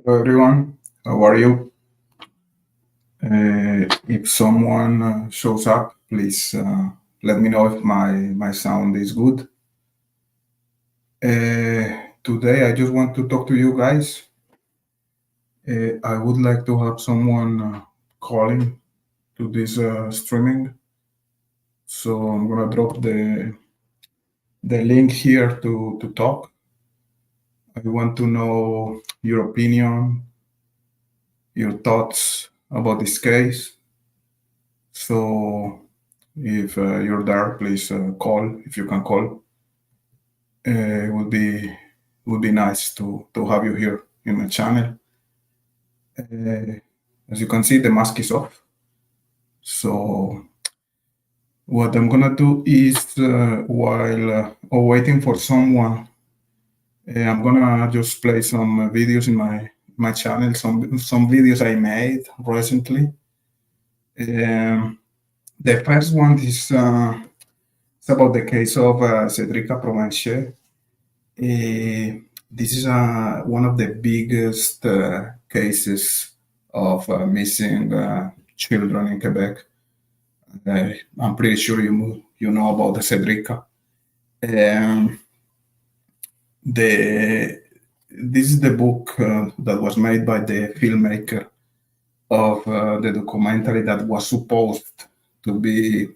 Hello everyone, how are you? If someone shows up, please let me know if my sound is good. Today I just want to talk to you guys. I would like to have someone calling to this streaming, so I'm gonna drop the link here to talk. I want to know your opinion, your thoughts about this case. So if you're there, please call if you can call. It would be nice to have you here in my channel. Uh, as you can see, the mask is off. So what I'm gonna do is while waiting for someone, I'm gonna just play some videos in my channel. Some videos I made recently. Um, the first one is it's about the case of Cedrica Provencher. This is one of the biggest cases of missing children in Quebec. I'm pretty sure you know about the Cedrica. Um, the This is the book that was made by the filmmaker of the documentary that was supposed to be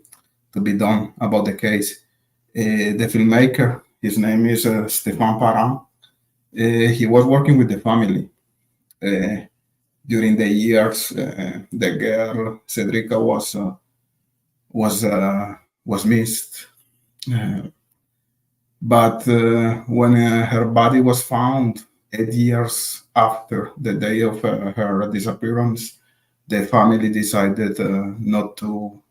to be done about the case. The filmmaker, his name is Stéphane Parent. He was working with the family uh, during the years. The girl Cedrica was missed, uh, but when her body was found 8 years after the day of her disappearance, the family decided not to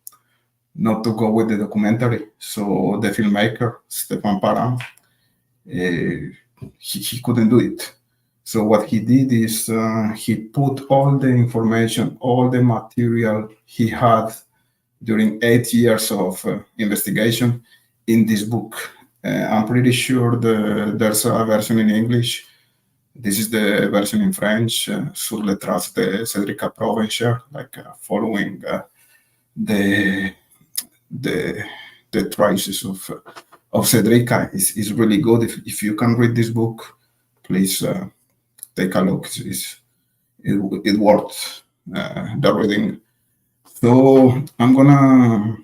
go with the documentary. So the filmmaker Stéphane Parent, he couldn't do it. So what he did is he put all the information, all the material he had during 8 years of investigation in this book. I'm pretty sure there's a version in English. This is the version in French, Sur les traces de Cédric Provencher, like following the the the traces of Cedrica is really good. If you can read this book, please take a look. It worth the reading. So I'm gonna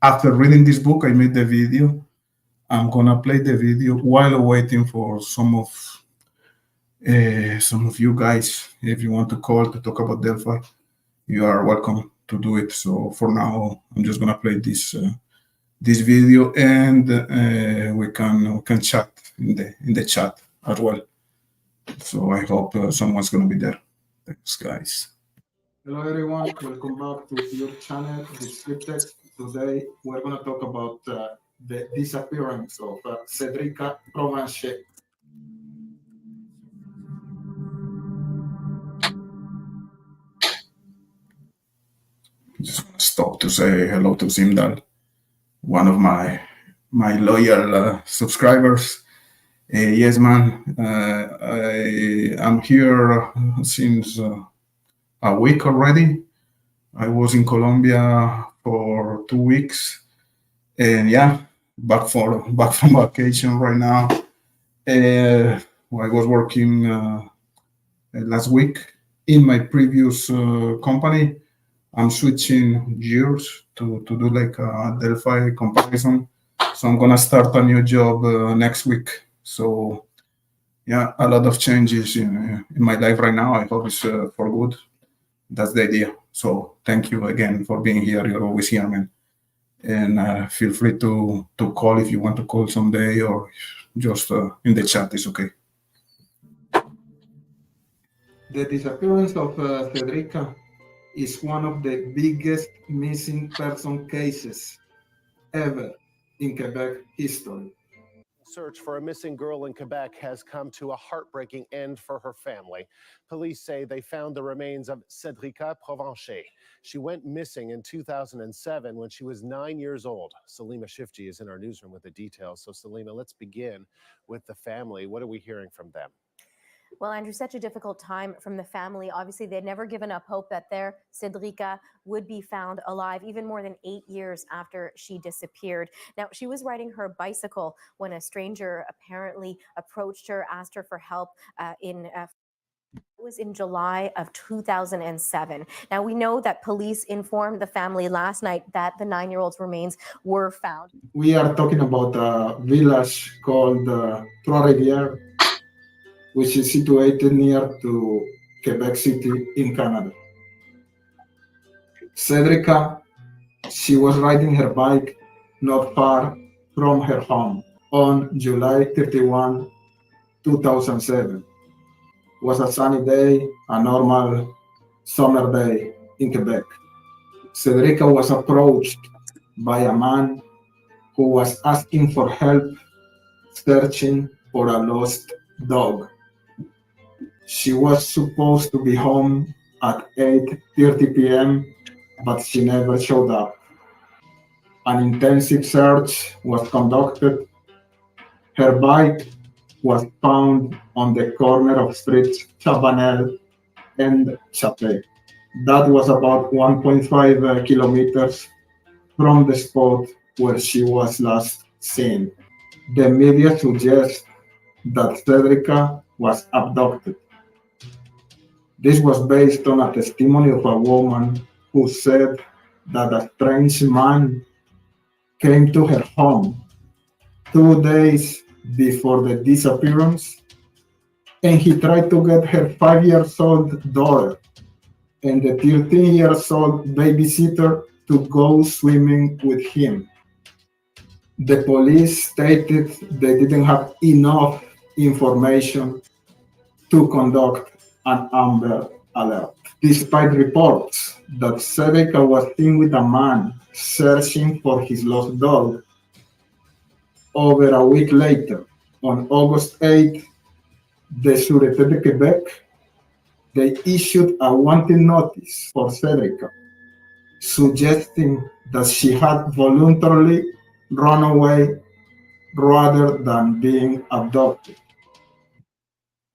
after reading this book, I made the video. I'm gonna play the video while waiting for some of you guys. If you want to call to talk about Delphi, you are welcome to do it. So for now, I'm just gonna play this video, and we can chat in the chat as well. So I hope someone's gonna be there. Thanks, guys. Hello, everyone. Welcome back to your channel, Descripted. Today, we're gonna talk about the disappearance of Cedrica Provencher. Just gonna stop to say hello to Simdal, one of my loyal subscribers. Yes, man. I'm here since a week already. I was in Colombia for 2 weeks, and yeah, back from vacation right now. I was working last week in my previous company. I'm switching gears to do like a Delphi comparison. So I'm gonna start a new job next week. So yeah, a lot of changes in my life right now. I hope it's for good. That's the idea. So thank you again for being here. You're always here, man. And feel free to call if you want to call someday, or just in the chat is okay. The disappearance of Federica is one of the biggest missing person cases ever in Quebec history. Search for a missing girl in Quebec has come to a heartbreaking end for her family. Police say they found the remains of Cedrica Provencher. She went missing in 2007 when she was 9 years old. Salima Shifji is in our newsroom with the details. So Salima, let's begin with the family. What are we hearing from them? Well, Andrew, such a difficult time from the family. Obviously, they'd never given up hope that their Cedrica would be found alive, even more than 8 years after she disappeared. Now, she was riding her bicycle when a stranger apparently approached her, asked her for help was in July of 2007. Now, we know that police informed the family last night that the 9-year-old's remains were found. We are talking about a village called Trois-Rivières, which is situated near to Quebec City in Canada. Cedrica, she was riding her bike not far from her home on July 31, 2007. It was a sunny day, a normal summer day in Quebec. Cedrica was approached by a man who was asking for help searching for a lost dog. She was supposed to be home at 8:30 p.m., but she never showed up. An intensive search was conducted. Her bike was found on the corner of streets Chabanel and Chapet. That was about 1.5 kilometers from the spot where she was last seen. The media suggests that Cedrica was abducted. This was based on a testimony of a woman who said that a strange man came to her home 2 days before the disappearance, and he tried to get her 5 years old daughter and the 13-year-old babysitter to go swimming with him. The police stated they didn't have enough information to conduct an Amber Alert. Despite reports that Cedrica was seen with a man searching for his lost dog, over a week later, on August 8th, the Sûreté de Québec, they issued a wanting notice for Cedrica, suggesting that she had voluntarily run away rather than being abducted.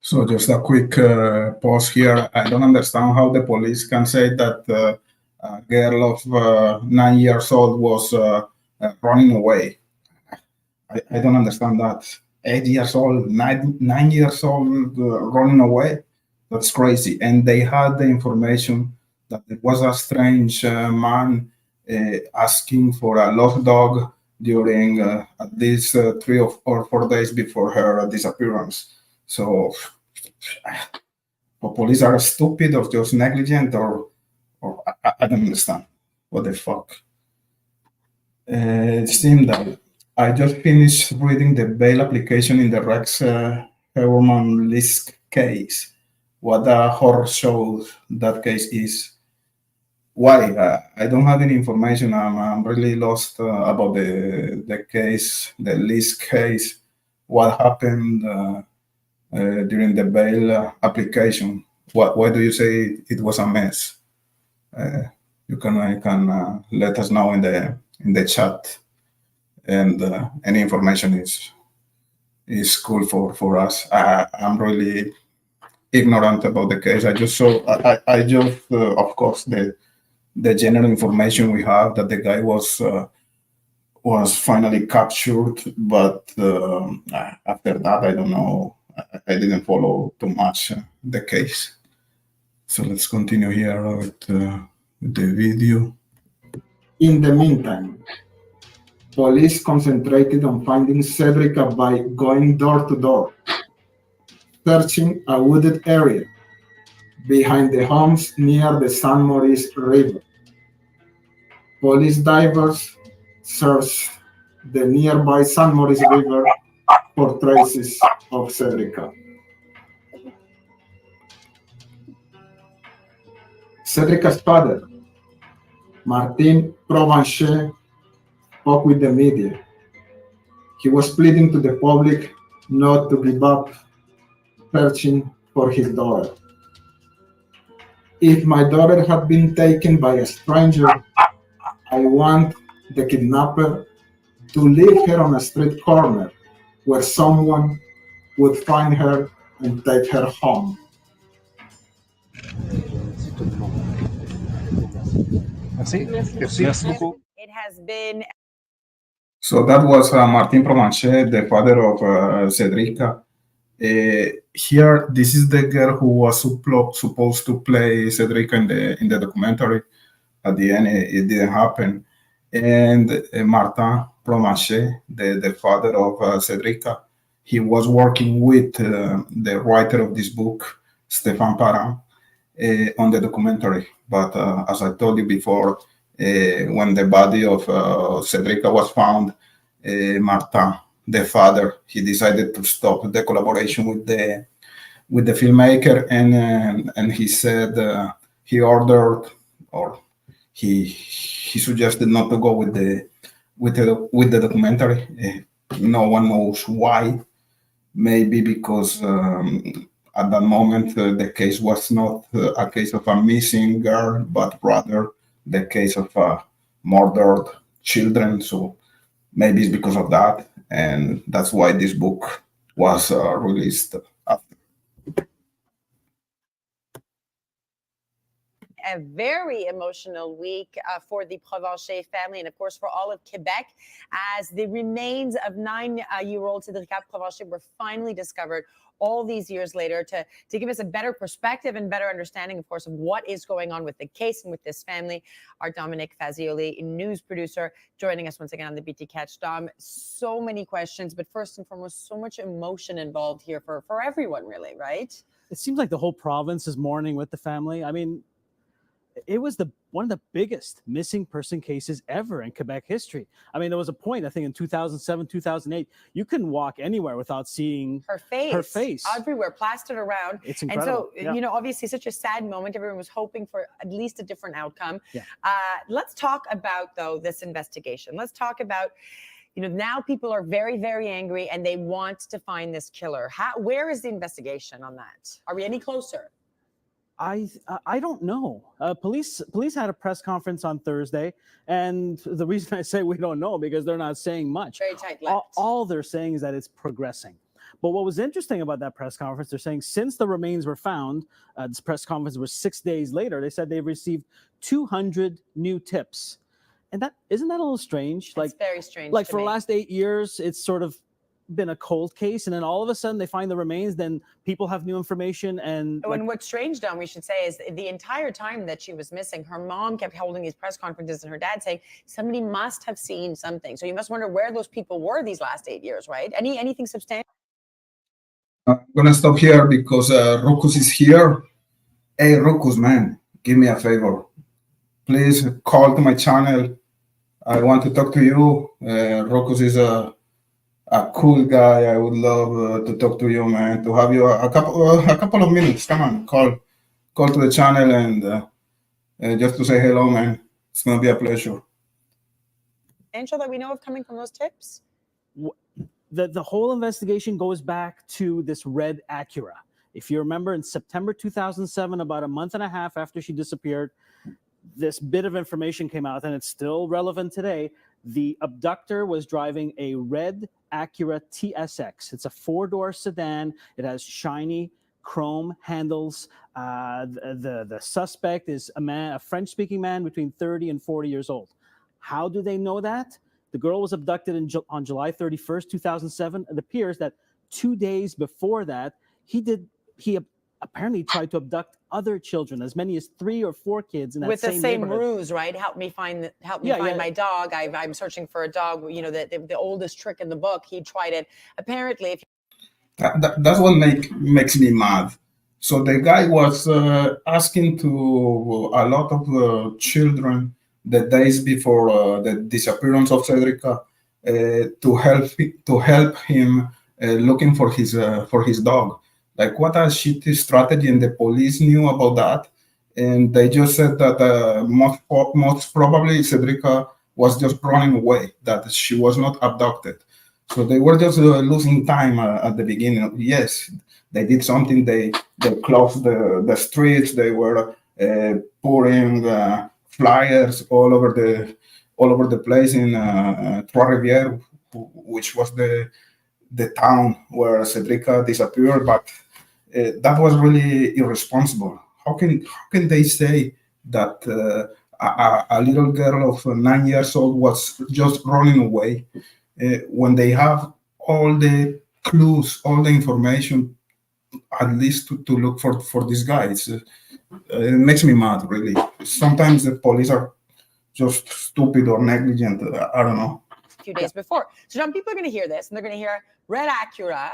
So just a quick pause here. I don't understand how the police can say that a girl of 9 years old was running away. I don't understand that. 8 years old, 9 years old running away. That's crazy. And they had the information that there was a strange man asking for a lost dog during at least 3 or 4 days before her disappearance. So, police are stupid or just negligent, or I don't understand. What the fuck? It seemed that I just finished reading the bail application in the Rex Herman Lisk case. What a horror show that case is. Why? I don't have any information. I'm really lost about the case, the Lisk case. What happened during the bail application? Why do you say it was a mess? You can let us know in the chat, and any information is cool for us. I'm really ignorant about the case. I just saw. I just of course the general information we have that the guy was finally captured, but after that I don't know. I didn't follow too much the case. So let's continue here with the video. In the meantime, police concentrated on finding Cedrica by going door to door, searching a wooded area behind the homes near the San Maurice River. Police divers searched the nearby San Maurice River for traces of Cedrica. Cedrica's father, Martin Provencher, spoke with the media. He was pleading to the public not to give up searching for his daughter. If my daughter had been taken by a stranger, I want the kidnapper to leave her on a street corner where someone would find her and take her home. Merci. Merci beaucoup. It has been So that was Martin Promanchet, the father of Cedrica. Here, this is the girl who was supposed to play Cedrica in the documentary. At the end, it didn't happen. And Martin Promanchet, the father of Cedrica, he was working with the writer of this book, Stéphane Parent, on the documentary. But as I told you before, when the body of Cedrica was found, Martin, the father, he decided to stop the collaboration with the filmmaker, and he said he ordered, or he suggested not to go with the documentary. No one knows why. Maybe because at that moment the case was not a case of a missing girl, but rather the case of murdered children. So maybe it's because of that, and that's why this book was released after. a very emotional week for the Provencher family and, of course, for all of Quebec, as the remains of 9-year-old Cedrica Provencher were finally discovered all these years later to give us a better perspective and better understanding, of course, of what is going on with the case and with this family. Our Dominic Fazioli, news producer, joining us once again on the BT Catch. Dom, so many questions, but first and foremost, so much emotion involved here for everyone, really, right? It seems like the whole province is mourning with the family. I mean, it was one of the biggest missing person cases ever in Quebec history. I mean, there was a point, I think, in 2007, 2008, you couldn't walk anywhere without seeing her face everywhere, plastered around. It's incredible. And so, you know, obviously such a sad moment. Everyone was hoping for at least a different outcome. Yeah. Let's talk about, though, this investigation. Let's talk about, you know, now people are very, very angry and they want to find this killer. Where is the investigation on that? Are we any closer? I don't know. Police had a press conference on Thursday, and the reason I say we don't know because they're not saying much. Very tight-lipped. All they're saying is that it's progressing. But what was interesting about that press conference, they're saying since the remains were found, this press conference was 6 days later. They said they've received 200 new tips, and isn't that a little strange? It's very strange. Like for the last 8 years, it's sort of been a cold case, and then all of a sudden they find the remains, then people have new information. And what's strange, Dom, we should say, is the entire time that she was missing, her mom kept holding these press conferences and her dad saying somebody must have seen something. So you must wonder where those people were these last 8 years, right? Anything substantial? I'm gonna stop here because Ruckus is here. Hey Ruckus, man, give me a favor, please call to my channel. I want to talk to you. Ruckus is a cool guy. I would love to talk to you, man. To have you a couple of minutes. Come on, call to the channel and just to say hello, man. It's gonna be a pleasure. Potential that we know of coming from those tips? The whole investigation goes back to this red Acura. If you remember, in September 2007, about a month and a half after she disappeared, this bit of information came out, and it's still relevant today. The abductor was driving a red Acura TSX. It's a 4-door sedan. It has shiny chrome handles. The suspect is a French-speaking man between 30 and 40 years old. How do they know that? The girl was abducted on July 31st, 2007. It appears that 2 days before that, he apparently tried to abduct other children, as many as 3 or 4 kids in that with the same neighborhood. Ruse, right? Help me find my dog. I'm searching for a dog. You know, the oldest trick in the book. He tried it. Apparently, That's what makes me mad. So the guy was asking to a lot of children the days before the disappearance of Cedrica to help him looking for his dog. Like, what a shitty strategy, and the police knew about that, and they just said that most probably Cedrica was just running away, that she was not abducted. So they were just losing time at the beginning. Yes, they did something. They closed the streets. They were pouring flyers all over the place in Trois-Rivières, which was the town where Cedrica disappeared. But That was really irresponsible. How can they say that a little girl of 9 years old was just running away when they have all the clues, all the information, at least to look for these guys? It makes me mad, really. Sometimes the police are just stupid or negligent. I don't know. A few days before. So now people are going to hear this and they're going to hear red Acura,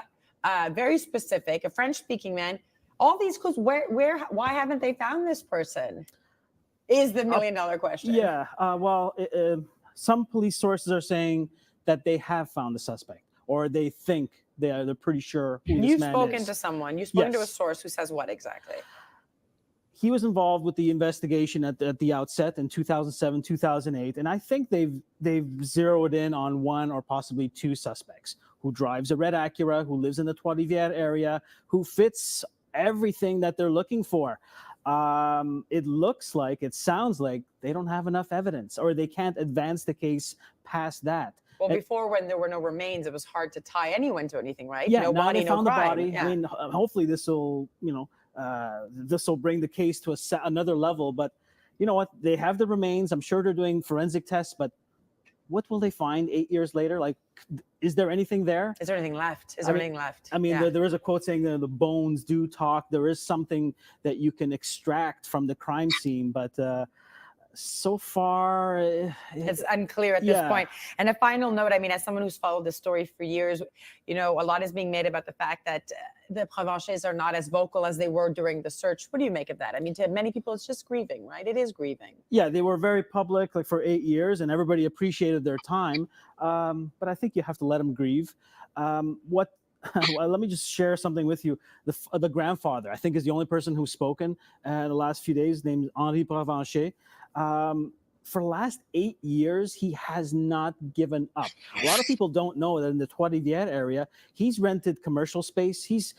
very specific, a French-speaking man. All these clues. Why haven't they found this person? Is the million-dollar question. Yeah. Some police sources are saying that they have found the suspect, or they think they're pretty sure who this man is. You've spoken to someone. You've spoken to a source who says what exactly? He was involved with the investigation at the outset in 2007, 2008, and I think they've zeroed in on one or possibly two suspects: who drives a red Acura, who lives in the Trois-Rivières area, who fits everything that they're looking for. It sounds like they don't have enough evidence, or they can't advance the case past that. Well, before, when there were no remains, it was hard to tie anyone to anything, right? Yeah, no now body, they no found crime. the body. Yeah. I mean, hopefully this will, this will bring the case to another level. But you know what? They have the remains. I'm sure they're doing forensic tests, but what will they find 8 years later? Like, is there anything there? Is there anything left? I mean, there is a quote saying that the bones do talk. There is something that you can extract from the crime scene, but so far it's unclear at this point. And a final note, I mean, as someone who's followed this story for years, a lot is being made about the fact that the Provenchés are not as vocal as they were during the search. What do you make of that? I mean, to many people, it's just grieving, right? It is grieving. Yeah, they were very public, like for 8 years, and everybody appreciated their time. But I think you have to let them grieve. Well, let me just share something with you. The grandfather, I think, is the only person who's spoken the last few days, named Henri Provencher. For the last 8 years, he has not given up. A lot of people don't know that in the Trois-Rivières area, he's rented commercial space. He's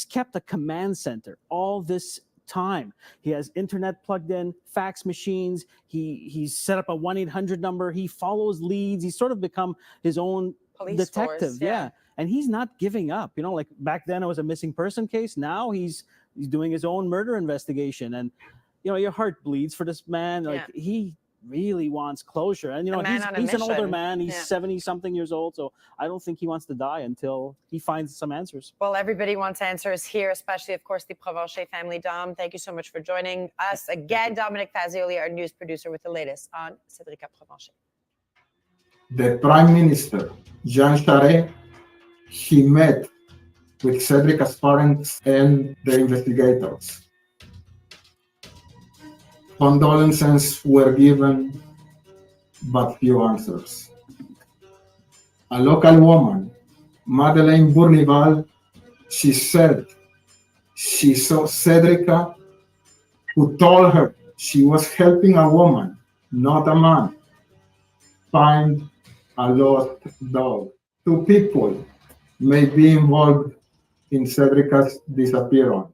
kept a command center all this time. He has internet plugged in, fax machines. He's set up a 1-800 number. He follows leads. He's sort of become his own police detective. force, yeah. And he's not giving up. Like back then it was a missing person case. Now he's doing his own murder investigation. And your heart bleeds for this man. Like he really wants closure. And he's an older man. He's 70-something years old. So I don't think he wants to die until he finds some answers. Well, everybody wants answers here, especially, of course, the Provencher family. Dom, thank you so much for joining us again. Dominic Fazioli, our news producer, with the latest on Cédric Provencher. The Prime Minister, Jean Charest, he met with Cédric's parents and the investigators. Condolences were given, but few answers. A local woman, Madeleine Bournival, she said she saw Cédric, who told her she was helping a woman, not a man, find a lost dog. 2 people may be involved in Cédric's disappearance.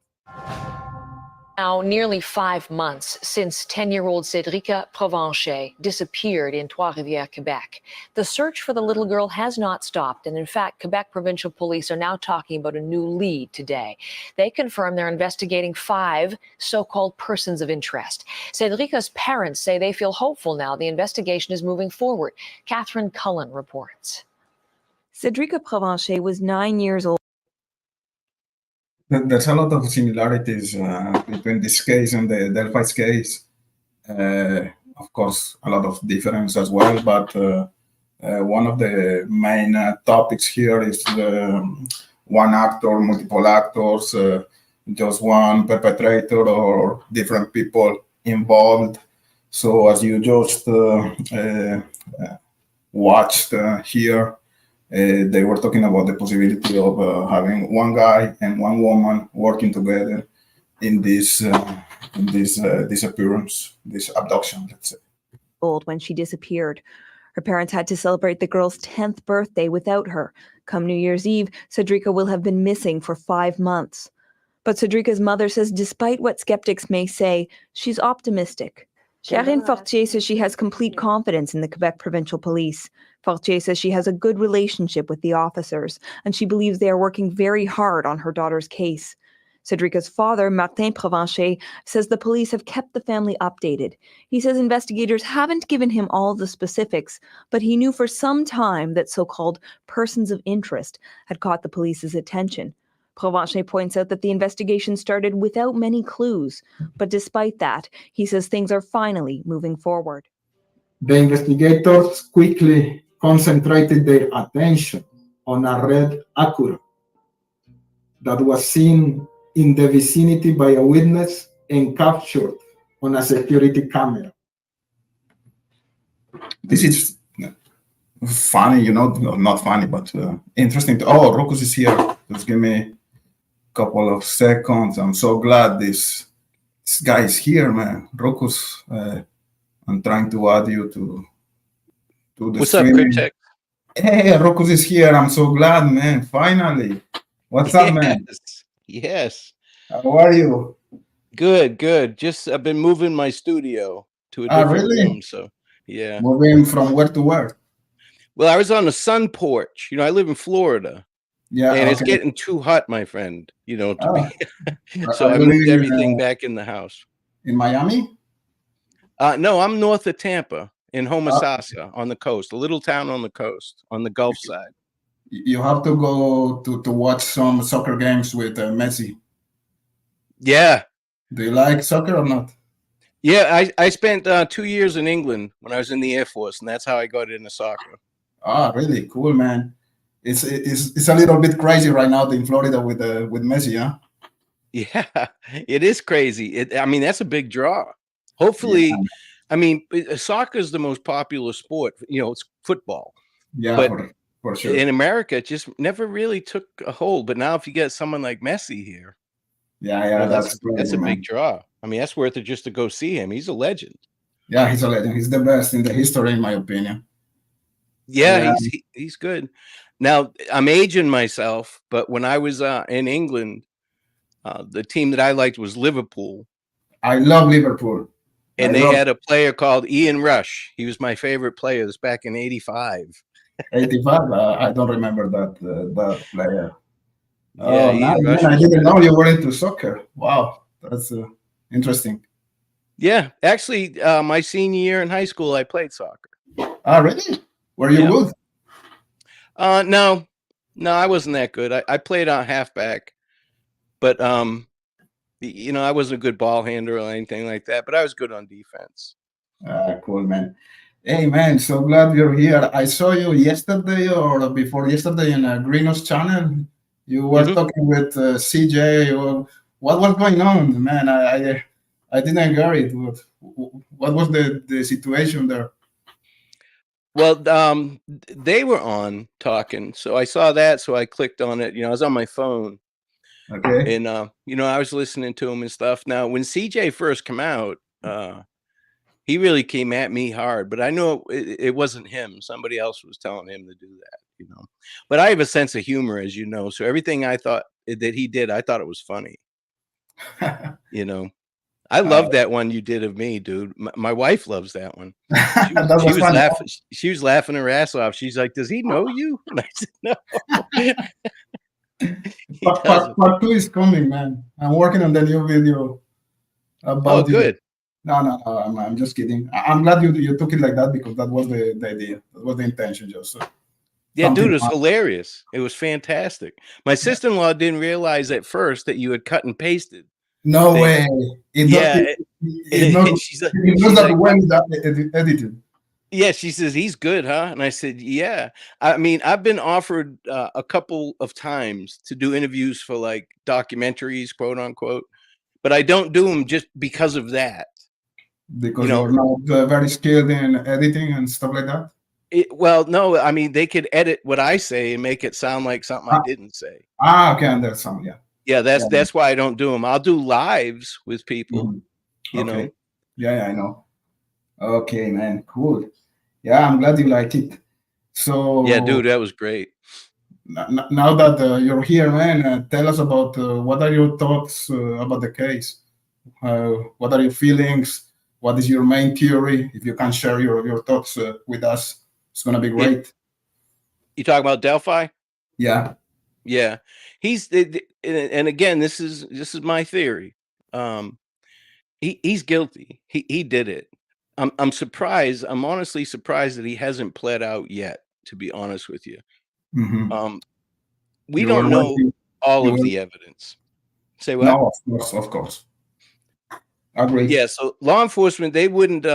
Now, nearly 5 months since 10-year-old Cédrica Provencher disappeared in Trois-Rivières, Quebec. The search for the little girl has not stopped, and in fact, Quebec provincial police are now talking about a new lead today. They confirm they're investigating 5 so-called persons of interest. Cédrica's parents say they feel hopeful now the investigation is moving forward. Catherine Cullen reports. Cédrica Provencher was 9 years old. There's a lot of similarities between this case and the Delphi's case. Of course, a lot of difference as well, but one of the main topics here is one actor, multiple actors, just one perpetrator or different people involved. So as you just watched here, they were talking about the possibility of having one guy and one woman working together in this disappearance, this abduction, let's say. Old when she disappeared. Her parents had to celebrate the girl's 10th birthday without her. Come New Year's Eve, Cédrica will have been missing for 5 months. But Cédrica's mother says despite what skeptics may say, she's optimistic. Karine Fortier says she has complete confidence in the Quebec Provincial Police. Fortier says she has a good relationship with the officers, and she believes they are working very hard on her daughter's case. Cedrica's father, Martin Provencher, says the police have kept the family updated. He says investigators haven't given him all the specifics, but he knew for some time that so-called persons of interest had caught the police's attention. Provencher points out that the investigation started without many clues, but despite that, he says things are finally moving forward. The investigators quickly concentrated their attention on a red Acura that was seen in the vicinity by a witness and captured on a security camera. This is funny, not funny, but interesting. Oh, Rocus is here. Just give me a couple of seconds. I'm so glad this guy is here, man. Rocus, I'm trying to add you to the What's stream. up, Cryptech? Hey, Rocus is here. I'm so glad, man. Finally. What's up, man? Yes. How are you? Good. Just I've been moving my studio to a different really? room, so yeah. Moving from where to where? Well, I was on the sun porch. I live in Florida. Yeah, and okay. it's getting too hot, my friend. To be. So Are I you moved living everything back in the house. in Miami? No, I'm north of Tampa in Homosassa on the coast, a little town on the coast on the Gulf side. You have to go to watch some soccer games with Messi. Yeah. Do you like soccer or not? Yeah, I spent 2 years in England when I was in the Air Force, and that's how I got into soccer. Really cool, man. It's a little bit crazy right now in Florida with Messi, huh? Yeah, it is crazy. That's a big draw. Hopefully, soccer is the most popular sport. It's football. Yeah, but for sure. In America, it just never really took a hold. But now, if you get someone like Messi here, that's a big draw. That's worth it just to go see him. He's a legend. Yeah, he's a legend. He's the best in the history, in my opinion. Yeah. He's good. Now, I'm aging myself, but when I was in England, the team that I liked was Liverpool. I love Liverpool. And they had a player called Ian Rush. He was my favorite player. It was back in 85. 85? I don't remember that player. Yeah, Ian Rush I didn't know you were into soccer. Wow, that's interesting. Yeah, actually, my senior year in high school, I played soccer. Really? Were you good? No, I wasn't that good. I played on halfback, but I wasn't a good ball handler or anything like that. But I was good on defense. Cool, man. Hey, man, so glad you're here. I saw you yesterday or before yesterday in a Greenos channel. You were talking with CJ. What was going on, man? I didn't get it. What was the situation there? Well, they were on talking, so I saw that, so I clicked on it. I was on my phone. Okay. And I was listening to him and stuff. Now, when CJ first came out, he really came at me hard, but I know it wasn't him. Somebody else was telling him to do that, But I have a sense of humor, as you know. So everything I thought that he did, I thought it was funny. I love that one you did of me, dude. My wife loves that one. She was laughing her ass off. She's like, "Does he know you?" And I said, "No." Part 2 is coming, man. I'm working on the new video about. Oh, good. No, I'm just kidding. I'm glad you took it like that because that was the idea. That was the intention, just. Yeah, dude, it was hilarious. It was fantastic. My sister-in-law didn't realize at first that you had cut and pasted. No way. She's edited. Yeah, she says, he's good, huh? And I said, yeah. I've been offered a couple of times to do interviews for like documentaries, quote unquote, but I don't do them just because of that. Because you're not very skilled in editing and stuff like that? Well, no, they could edit what I say and make it sound like something I didn't say. Okay, and there's some, yeah. Yeah, that's why I don't do them. I'll do lives with people, you know. Yeah, I know. Okay, man, cool. Yeah, I'm glad you like it. So yeah, dude, that was great. Now that you're here, man, tell us about what are your thoughts about the case? What are your feelings? What is your main theory? If you can share your thoughts with us, it's gonna be great. You talking about Delphi? Yeah. Yeah. And again, this is my theory. He's guilty. He did it. I'm surprised. I'm honestly surprised that he hasn't pled out yet, to be honest with you. Mhm. We You were don't know waiting. all You of were the evidence. Say what? no, of course. Agree. Yeah, so law enforcement, they wouldn't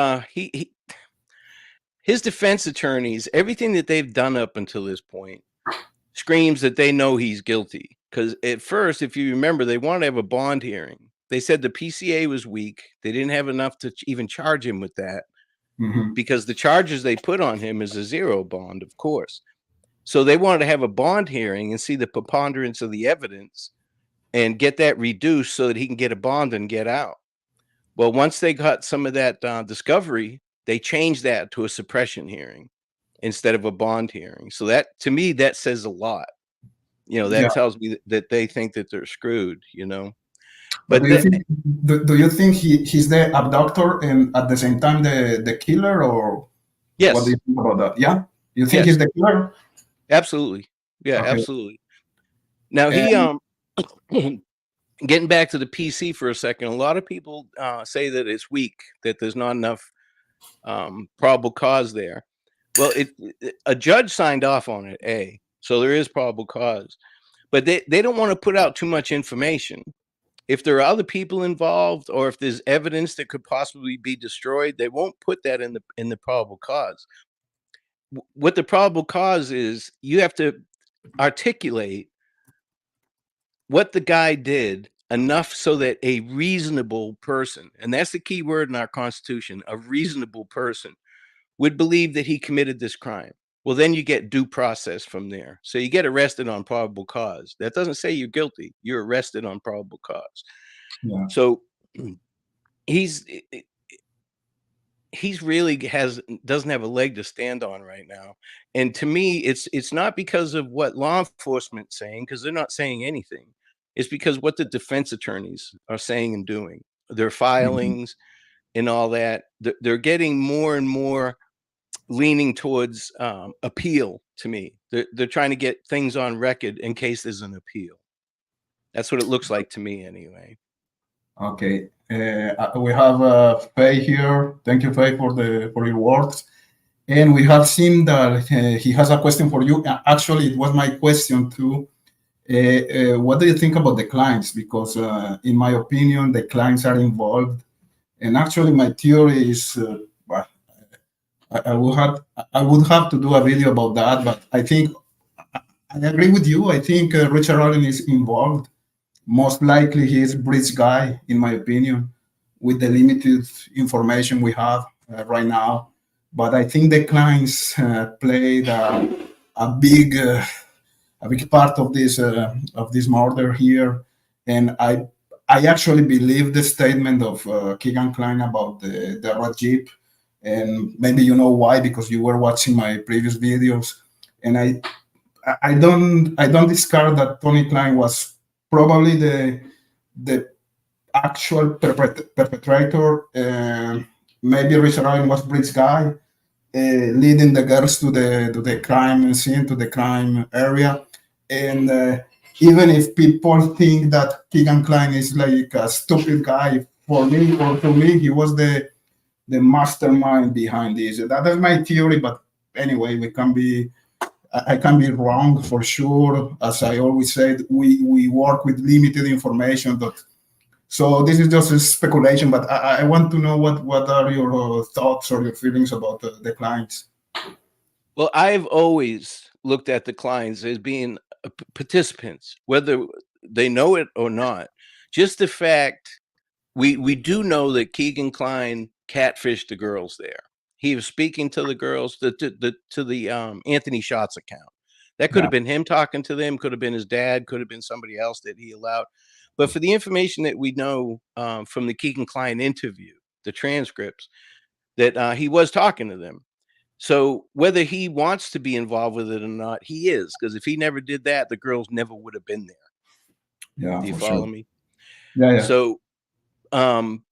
his defense attorneys, everything that they've done up until this point screams that they know he's guilty. Because at first, if you remember, they wanted to have a bond hearing. They said the PCA was weak. They didn't have enough to even charge him with that, Mhm. because the charges they put on him is a zero bond, of course. So they wanted to have a bond hearing and see the preponderance of the evidence and get that reduced so that he can get a bond and get out. Well, once they got some of that discovery, they changed that to a suppression hearing instead of a bond hearing. So that, to me, that says a lot. Yeah. That tells me that they think that they're screwed, But But do you think he's the abductor and at the same time the killer, or what do yes, you think about that? Yeah, you think yes, he's the killer? absolutely. Yeah, Okay. absolutely. Now he And getting back to the PC for a second, a lot of people say that it's weak, that there's not enough probable cause there. Well, a judge signed off on it, so there is probable cause, but they don't want to put out too much information. If there are other people involved, or if there's evidence that could possibly be destroyed, they won't put that in the probable cause. What the probable cause is, you have to articulate what the guy did enough so that a reasonable person, and that's the key word in our Constitution, a reasonable person would believe that he committed this crime. Well, then you get due process from there. So you get arrested on probable cause. That doesn't say you're guilty. You're arrested on probable cause. yeah. So he's really doesn't have a leg to stand on right now. And to me, it's not because of what law enforcement's saying, because they're not saying anything. It's because what the defense attorneys are saying and doing, their Mhm. filings and all that. They're getting more and more leaning towards appeal. To me, they're trying to get things on record in case there's an appeal. That's what it looks like to me, anyway. Okay. We have Faye here. Thank you, Faye, for your words. And we have seen that he has a question for you. Actually, it was my question too. What do you think about the clients? Because in my opinion, the clients are involved. And actually, my theory is, well, I would have to do a video about that. But I think I agree with you. I think Richard Allen is involved. Most likely, he is bridge guy, in my opinion, with the limited information we have right now. But I think the clients played a big part of this murder here, and I actually believe the statement of Keegan Klein about the red jeep, and maybe you know why, because you were watching my previous videos, and I don't discard that Tony Klein was probably the actual perpetrator. Maybe Richard Allen was bridge guy, leading the girls to the crime scene, to the crime area. And even if people think that Keegan Klein is like a stupid guy, for me, or to me, he was the mastermind behind this. That is my theory, but anyway, I can be wrong for sure. As I always said, we work with limited information, but so this is just a speculation, but I want to know what are your thoughts or your feelings about the clients. Well, I've always looked at the clients as being participants, whether they know it or not. Just the fact we do know that Keegan Klein catfished the girls there. He was speaking to the girls to the Anthony Shots account. That could Yeah. have been him talking to them. Could have been his dad. Could have been somebody else that he allowed. But for the information that we know from the Keegan Klein interview, the transcripts, that he was talking to them. So whether he wants to be involved with it or not, he is. Because if he never did that, the girls never would have been there. Yeah, Do you for follow sure. me? Yeah, yeah. So, and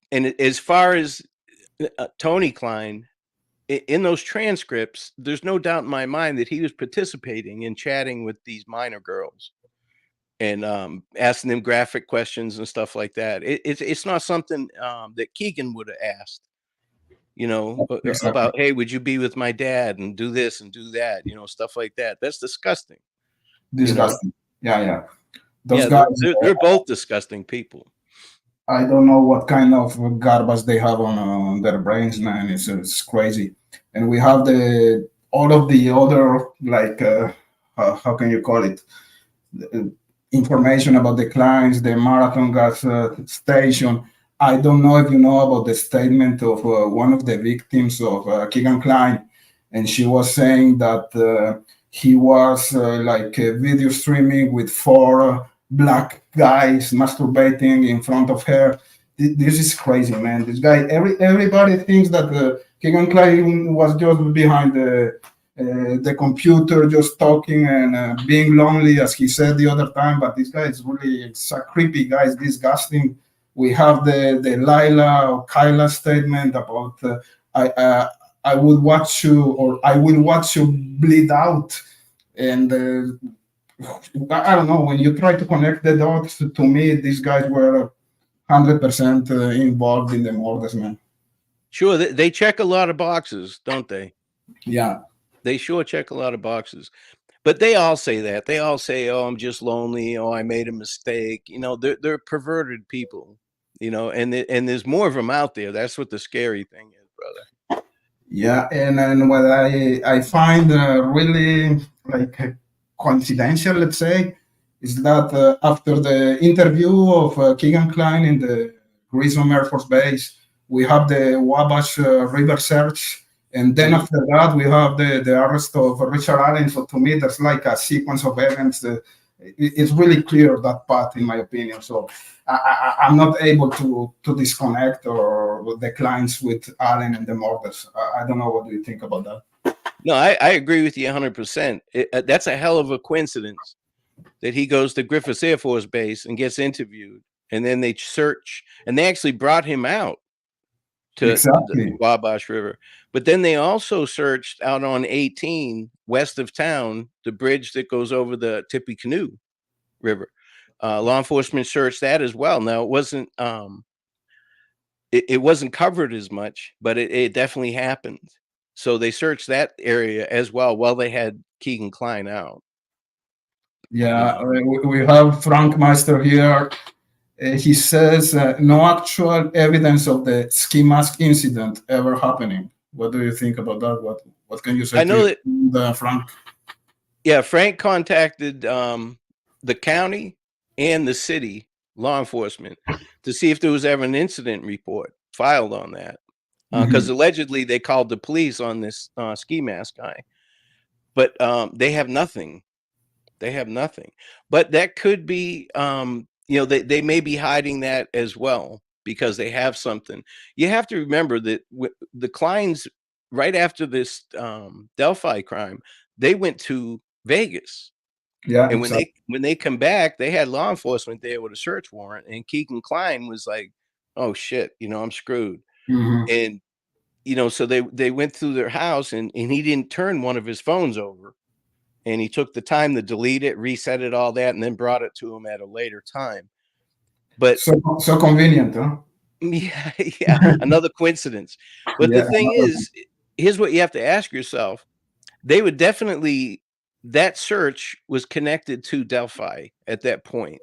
as far as Tony Klein, in those transcripts, there's no doubt in my mind that he was participating in chatting with these minor girls. and asking them graphic questions and stuff like that. It's not something that Keegan would have asked, you know, Exactly. about, hey, would you be with my dad and do this and do that, you know, stuff like that. That's disgusting. You know, Disgusting. Yeah. Those yeah, guys, they're both disgusting people. I don't know what kind of garbage they have on their brains, man. It's crazy. And we have all of the other, like, how can you call it? Uh, Information about the clients, the marathon gas station. I don't know if you know about the statement of one of the victims of Keegan Klein, and she was saying that he was like video streaming with four black guys masturbating in front of her. This is crazy, man. This guy, everybody thinks that Keegan Klein was just behind the computer, just talking and being lonely, as he said the other time. But this guy is really, it's a creepy guy. It's disgusting. We have the Lila or Kyla statement about I would watch you, or I will watch you bleed out. And I don't know, when you try to connect the dots, to me, these guys were 100% involved in the murders, man. Sure, they check a lot of boxes, don't they? Yeah. They sure check a lot of boxes. But they all say that. They all say, "Oh, I'm just lonely. Oh, I made a mistake." You know, they're perverted people. You know, and there's more of them out there. That's what the scary thing is, brother. Yeah, and what I find really like coincidental, let's say, is that after the interview of Keegan Klein in the Grissom Air Force Base, we have the Wabash River search, and then after that we have the arrest of Richard Allen. So to me, there's like a sequence of events. It's really clear, that path, in my opinion. So I'm not able to disconnect or the clients with Allen and the murders. I don't know, what do you think about that? No, I agree with you 100%. That's a hell of a coincidence that he goes to Griffiths Air Force Base and gets interviewed, and then they search, and they actually brought him out to the Wabash River. But then they also searched out on 18 west of town, the bridge that goes over the Tippecanoe River. Law enforcement searched that as well. Now, it wasn't covered as much, but it definitely happened. So they searched that area as well while they had Keegan Klein out. Yeah, we have Frank Meister here. He says no actual evidence of the ski mask incident ever happening. What do you think about that? What can you say? I know that Frank. Yeah, Frank contacted the county and the city law enforcement to see if there was ever an incident report filed on that, because allegedly they called the police on this ski mask guy, but they have nothing. They have nothing. But that could be, they may be hiding that as well because they have something. You have to remember that the Kleins, right after this Delphi crime, they went to Vegas. Yeah, and exactly. when they come back, they had law enforcement there with a search warrant, and Keegan Klein was like, "Oh shit, I'm screwed." And so they went through their house, and he didn't turn one of his phones over, and he took the time to delete it, reset it, all that, and then brought it to him at a later time. But so convenient, huh? Yeah, another coincidence. But the thing is, here's what you have to ask yourself. They would definitely, that search was connected to Delphi at that point.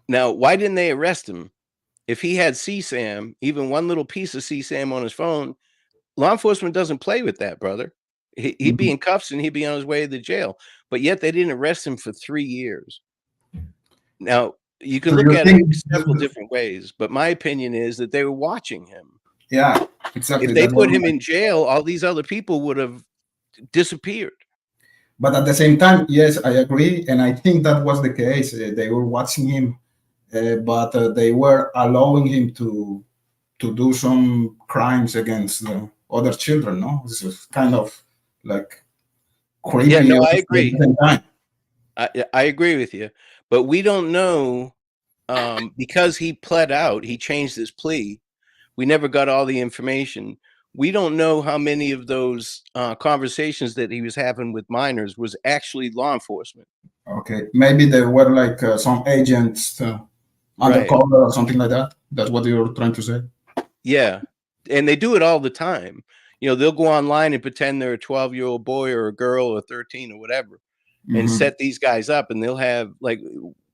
Now, why didn't they arrest him? If he had CSAM, even one little piece of CSAM on his phone, law enforcement doesn't play with that, brother. He'd be in cuffs and he'd be on his way to the jail. But yet they didn't arrest him for 3 years. Now, you can look at it several different ways, but my opinion is that they were watching him. Yeah, exactly. If they put him in jail, all these other people would have disappeared. But at the same time, yes, I agree, and I think that was the case. They were watching him, but they were allowing him to do some crimes against other children. No, this is kind of like creepy. Yeah, no, I agree. I agree with you, but we don't know because he pled out. He changed his plea. We never got all the information. We don't know how many of those conversations that he was having with minors was actually law enforcement. Okay, maybe they were like some agents undercover or something like that. That's what you're trying to say. Yeah, and they do it all the time. They'll go online and pretend they're a 12-year-old boy or a girl or 13 or whatever, and set these guys up, and they'll have like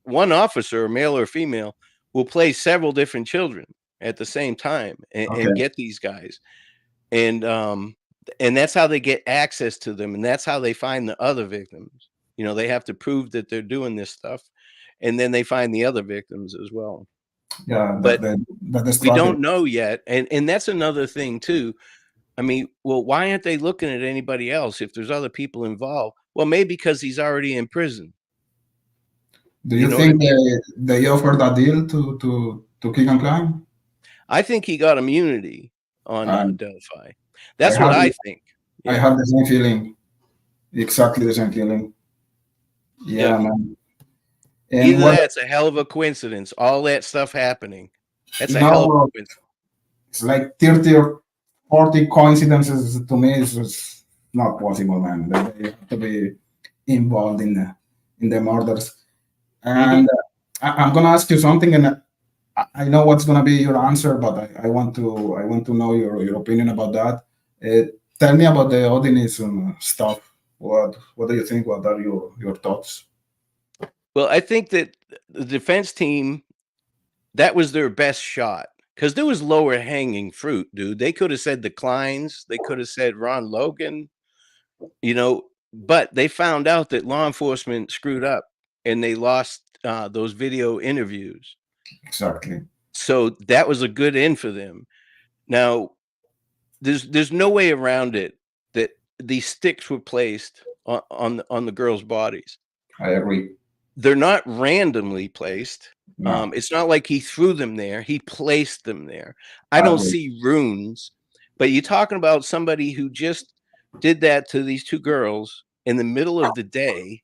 one officer, male or female, will play several different children at the same time and get these guys. And that's how they get access to them, and that's how they find the other victims. They have to prove that they're doing this stuff, and then they find the other victims as well. Yeah, But that we don't know yet, and that's another thing too. I mean, well, why aren't they looking at anybody else if there's other people involved? Well, maybe because he's already in prison. Do you know think what I mean? they offered a deal to Kick and Climb? I think he got immunity on Delphi. That's I what have I the- think. I have the same feeling, exactly the same feeling. Yeah, man. And Either what that's a hell of a coincidence, all that stuff happening. That's you a hell of a know, coincidence. it's like 30 or 40 coincidences to me is not possible, man. They have to be involved in the murders. And I'm gonna ask you something, and I know what's gonna be your answer, but I want to know your opinion about that. Tell me about the Odinism stuff. What do you think? What are your thoughts? Well, I think that the defense team, that was their best shot because there was lower hanging fruit, dude. They could have said the Kleins, they could have said Ron Logan, but they found out that law enforcement screwed up and they lost those video interviews. Exactly. So that was a good in for them. Now, there's no way around it that these sticks were placed on the girls' bodies. I agree. They're not randomly placed. No. It's not like he threw them there. He placed them there. I don't see runes, but you're talking about somebody who just did that to these two girls in the middle of the day,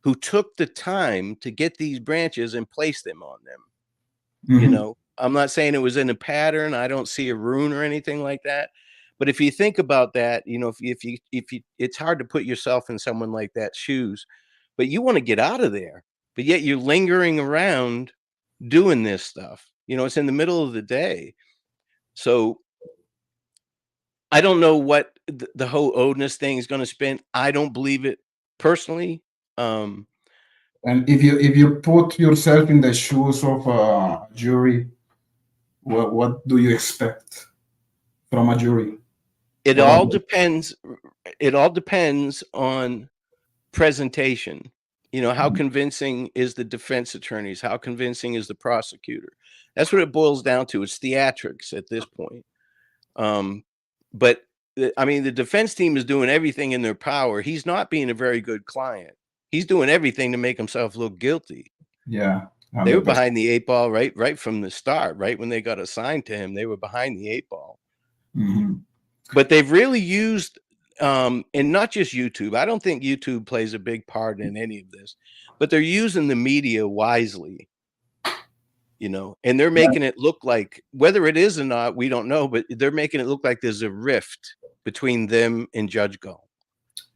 who took the time to get these branches and place them on them. I'm not saying it was in a pattern. I don't see a rune or anything like that. But if you think about that, if you, it's hard to put yourself in someone like that shoes, but you want to get out of there, but yet you're lingering around doing this stuff. It's in the middle of the day. So I don't know what the whole Odinist thing is going to spin. I don't believe it personally. And if you put yourself in the shoes of a jury, what do you expect from a jury? It all depends. It all depends on presentation. How convincing is the defense attorneys? How convincing is the prosecutor? That's what it boils down to. It's theatrics at this point. But the defense team is doing everything in their power. He's not being a very good client. He's doing everything to make himself look guilty. Yeah. 100%. They were behind the 8 ball right from the start. Right when they got assigned to him, they were behind the 8 ball. But they've really used, and not just YouTube. I don't think YouTube plays a big part in any of this, but they're using the media wisely, and they're making it look like, whether it is or not, we don't know, but they're making it look like there's a rift between them and Judge Gull.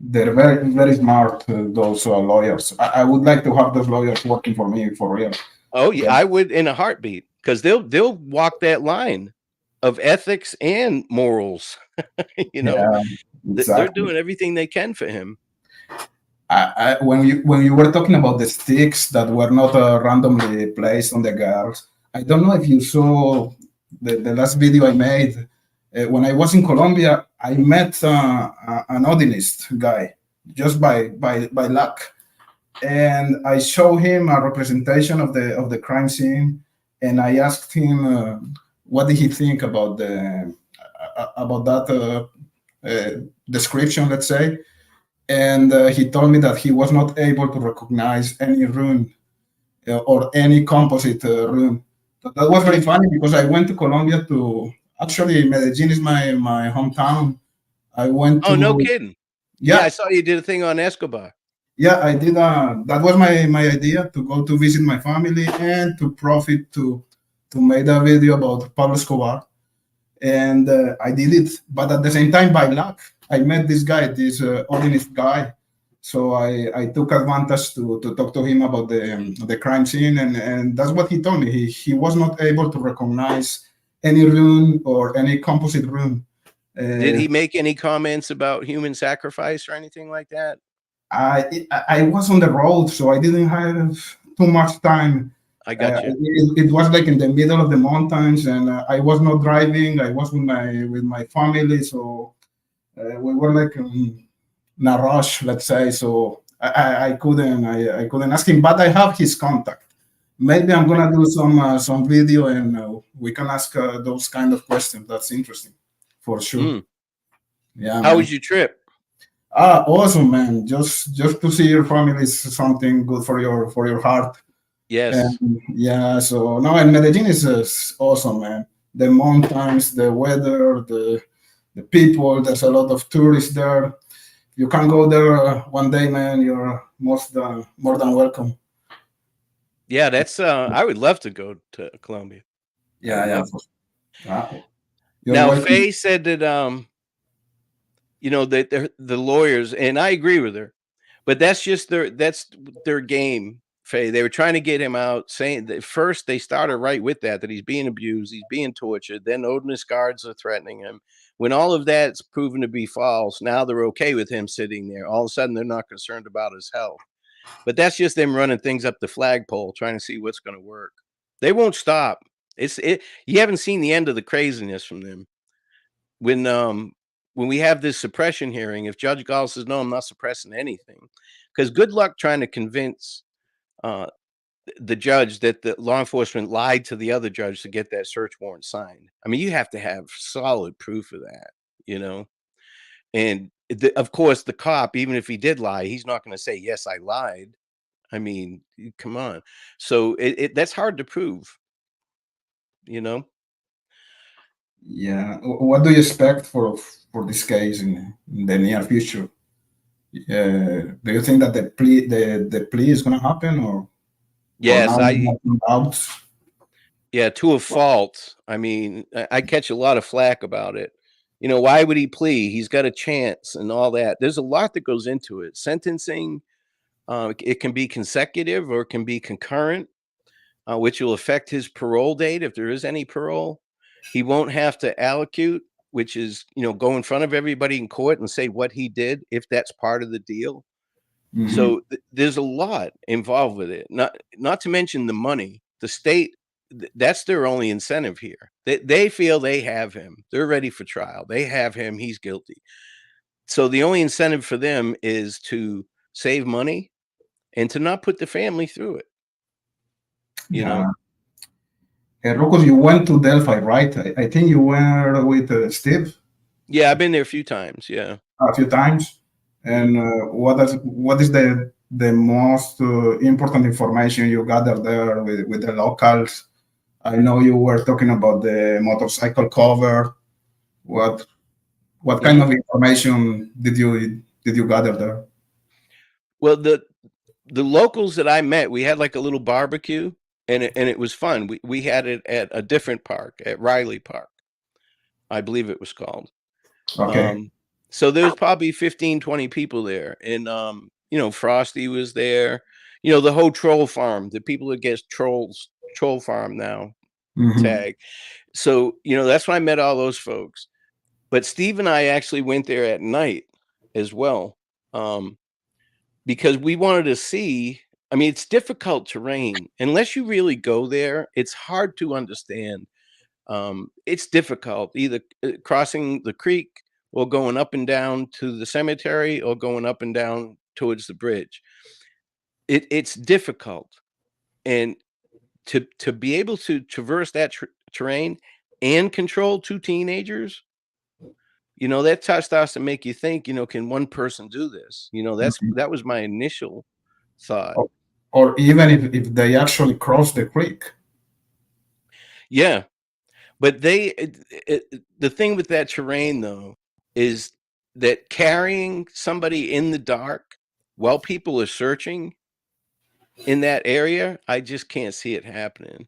They're very, very smart, those lawyers. I would like to have those lawyers working for me, for real. Oh, yeah, I would in a heartbeat, because they'll walk that line of ethics and morals. Yeah, exactly. They're doing everything they can for him. When you were talking about the sticks that were not randomly placed on the girls, I don't know if you saw the last video I made. When I was in Colombia, I met an Odinist guy just by luck, and I showed him a representation of the crime scene, and I asked him what did he think about that description, let's say. And he told me that he was not able to recognize any rune or any composite rune. But that was very funny because I went to Colombia to, actually Medellin is my hometown. I went to. Oh, no kidding. Yeah, I saw you did a thing on Escobar. Yeah, I did. That was my idea, to go to visit my family and to profit to make a video about Pablo Escobar. And I did it. But at the same time, by luck, I met this guy, this Odinist guy. So I took advantage to talk to him about the crime scene, and that's what he told me. He was not able to recognize any room or any composite room. Did he make any comments about human sacrifice or anything like that? I was on the road, so I didn't have too much time. I got you. It was like in the middle of the mountains, and I was not driving. I was with my family, so we were like in a rush, let's say. So I couldn't ask him, but I have his contact. Maybe I'm gonna do some video, and we can ask those kind of questions. That's interesting, for sure. Yeah, How man. was your trip? Awesome, man. Just to see your family is something good for your heart. Yes. And yeah, so no, and Medellin is awesome, man. The mountains, the weather, the people. There's a lot of tourists there. You can go there one day, man. You're more than welcome. Yeah, that's I would love to go to Colombia. Yeah. You're Now, welcome. Faye said that you know, that the lawyers, and I agree with her, but that's just their game, Faye. They were trying to get him out, saying that first they started right with that he's being abused, he's being tortured. Then Odinist guards are threatening him. When all of that's proven to be false, now they're okay with him sitting there. All of a sudden, they're not concerned about his health. But that's just them running things up the flagpole, trying to see what's going to work. They won't stop. You haven't seen the end of the craziness from them. When we have this suppression hearing, if Judge Gall says no, I'm not suppressing anything, because good luck trying to convince the judge that the law enforcement lied to the other judge to get that search warrant signed. I mean, you have to have solid proof of that, you know. And of course, the cop, even if he did lie, he's not going to say, yes, I lied. I mean, come on. So that's hard to prove, you know? Yeah. What do you expect for this case in the near future? Do you think that the plea is going to happen, or Yes, now you have some doubts? yeah, to a fault. I mean, I catch a lot of flack about it. You know, why would he plea? He's got a chance and all that. There's a lot that goes into it. Sentencing, it can be consecutive or it can be concurrent, which will affect his parole date if there is any parole. He won't have to allocute, which is, you know, go in front of everybody in court and say what he did, if that's part of the deal. Mhm. So there's a lot involved with it. Not to mention the money. The state, that's their only incentive here. They feel they have him. They're ready for trial. They have him. He's guilty. So the only incentive for them is to save money and to not put the family through it. You know? Rocos, you went to Delphi, right? I think you were with Steve. Yeah, I've been there a few times. Yeah. A few times. And what is the most important information you gathered there with the locals? I know you were talking about the motorcycle cover. What kind of information did you gather there? Well, the locals that I met, we had like a little barbecue, and it was fun. We had it at a different park, at Riley Park, I believe it was called. Okay. So there's probably 15, 20 people there. And, you know, Frosty was there, you know, the whole troll farm, the people that get troll farm now tag. So, you know, that's when I met all those folks. But Steve and I actually went there at night as well. Because we wanted to see, I mean, it's difficult terrain. Unless you really go there, it's hard to understand. It's difficult, either crossing the creek or going up and down to the cemetery or going up and down towards the bridge. It's difficult. And to be able to traverse that terrain and control two teenagers, you know, that starts to make you think, you know, can one person do this? You know, that was my initial thought. Or even if they actually cross the creek. Yeah. But the thing with that terrain, though, is that carrying somebody in the dark while people are searching in that area, I just can't see it happening.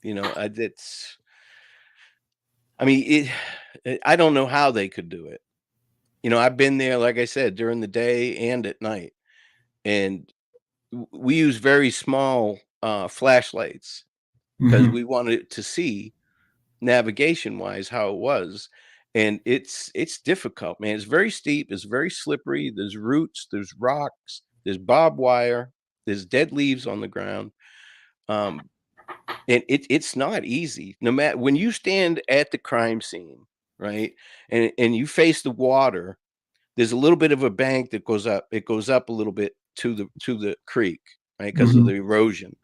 You know, I don't know how they could do it. You know, I've been there, like I said, during the day and at night. and we use very small flashlights because we wanted to see navigation wise how it was. And it's difficult, man. It's very steep, it's very slippery, there's roots, there's rocks, there's barbed wire, there's dead leaves on the ground. And it's not easy. No matter when you stand at the crime scene, right, and you face the water, there's a little bit of a bank that goes up. It goes up a little bit to the creek, right, because of the erosion.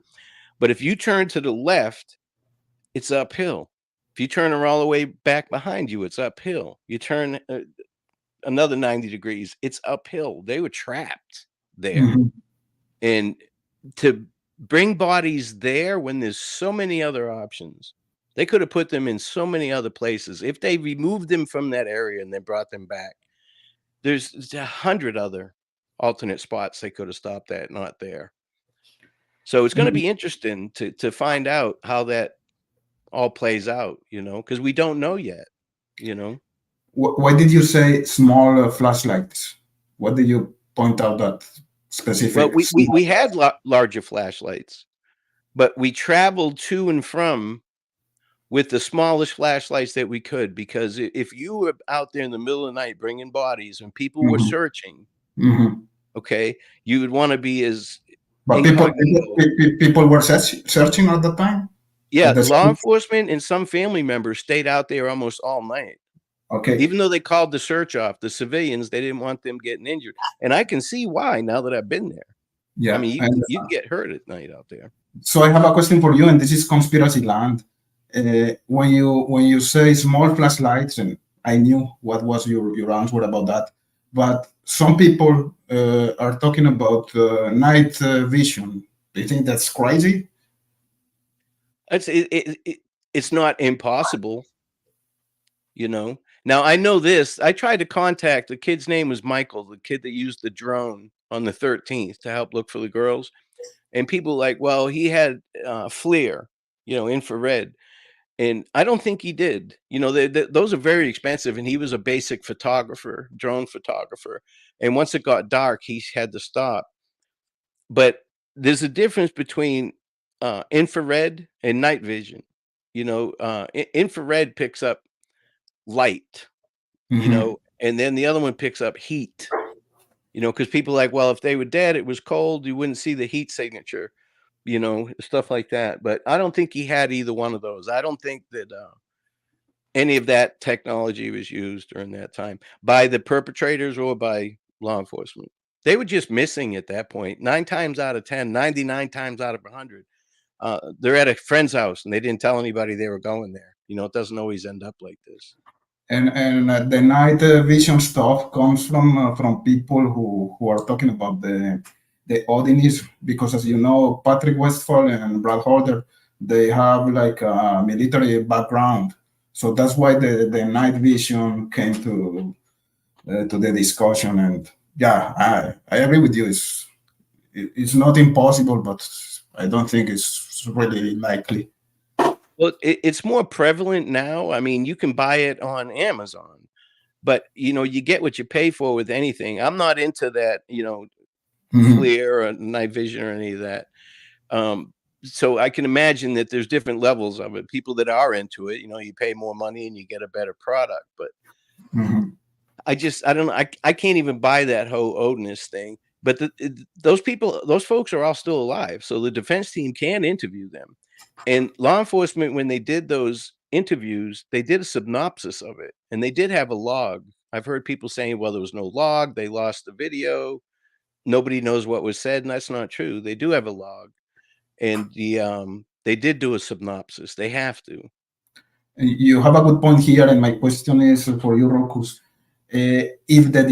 But if you turn to the left, it's uphill. If you turn all the way back behind you, it's uphill. You turn another 90 degrees, it's uphill. They were trapped there. And to bring bodies there when there's so many other options, they could have put them in so many other places. If they removed them from that area and then brought them back, there's 100 other alternate spots they could have stopped at, not there. So it's going to be interesting to find out how that all plays out, because we don't know yet, Why did you say small flashlights? What did you point out that specific? Well, we had larger flashlights, but we traveled to and from with the smallest flashlights that we could, because if you were out there in the middle of the night bringing bodies and people were searching, okay, you would want to be as But people were searching at the time? Yeah, law enforcement and some family members stayed out there almost all night. Okay. Even though they called the search off, the civilians, they didn't want them getting injured. And I can see why now that I've been there. Yeah. I mean, you get hurt at night out there. So I have a question for you, and this is conspiracy land. When you say small flashlights, and I knew what was your answer about that, but some people are talking about night vision. Do you think that's crazy? It's not impossible, Now I know this. I tried to contact, the kid's name was Michael, the kid that used the drone on the 13th to help look for the girls. And people like, well, he had FLIR, infrared. And I don't think he did. Those are very expensive. And he was a basic photographer, drone photographer. And once it got dark, he had to stop. But there's a difference between infrared and night vision. Infrared picks up light, and then the other one picks up heat, because people are like, well, if they were dead, it was cold, you wouldn't see the heat signature, stuff like that. But I don't think he had either one of those. I don't think that any of that technology was used during that time by the perpetrators or by law enforcement. They were just missing at that point. 9 times out of 10, 99 times out of 100. They're at a friend's house and they didn't tell anybody they were going there. It doesn't always end up like this. And the night vision stuff comes from people who are talking about the Odinis, because as you know, Patrick Westphal and Brad Holder, they have like a military background, so that's why the night vision came to the discussion. And yeah, I agree with you. It's not impossible, but I don't think it's really likely. Well, it's more prevalent now. I mean, you can buy it on Amazon, but you get what you pay for with anything. I'm not into that, FLIR or night vision or any of that. So I can imagine that there's different levels of it. People that are into it, you pay more money and you get a better product. But I don't know. I can't even buy that whole Odinist thing. But those folks are all still alive. So the defense team can interview them. And law enforcement, when they did those interviews, they did a synopsis of it. And they did have a log. I've heard people saying, well, there was no log. They lost the video. Nobody knows what was said. And that's not true. They do have a log. And they did do a synopsis. They have to. You have a good point here. And my question is for you, Rokus. If the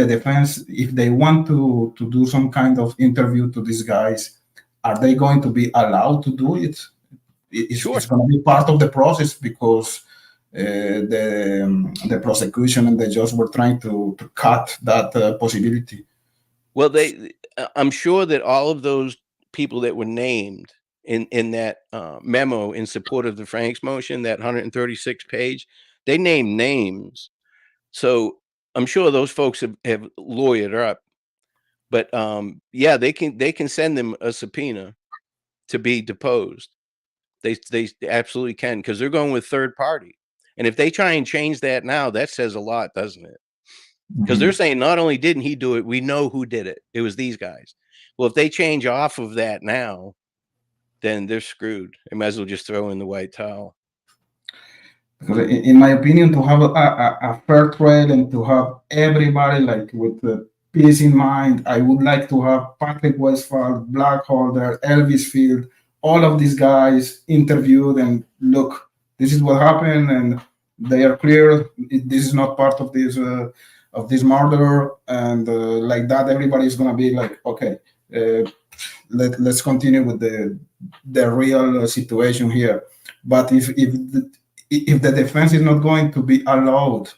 defense, if they want to do some kind of interview to these guys, are they going to be allowed to do it? It's going to be part of the process, because the prosecution and the judge were trying to cut that possibility. Well, I'm sure that all of those people that were named in that memo in support of the Franks motion, that 136 page, they named names. So I'm sure those folks have lawyered up. But yeah, they can send them a subpoena to be deposed. They absolutely can, because they're going with third party. And if they try and change that now, that says a lot, doesn't it? Because they're saying not only didn't he do it, we know who did it. It was these guys. Well, if they change off of that now, then they're screwed. They might as well just throw in the white towel. Because in my opinion, to have a fair trial and to have everybody like with the peace in mind, I would like to have Patrick Westphal, Blackholder, Elvis Field, all of these guys interviewed and look, this is what happened, and they are clear. This is not part of this murder, and like that, everybody is gonna be like, okay, let's continue with the real situation here. But if the defense is not going to be allowed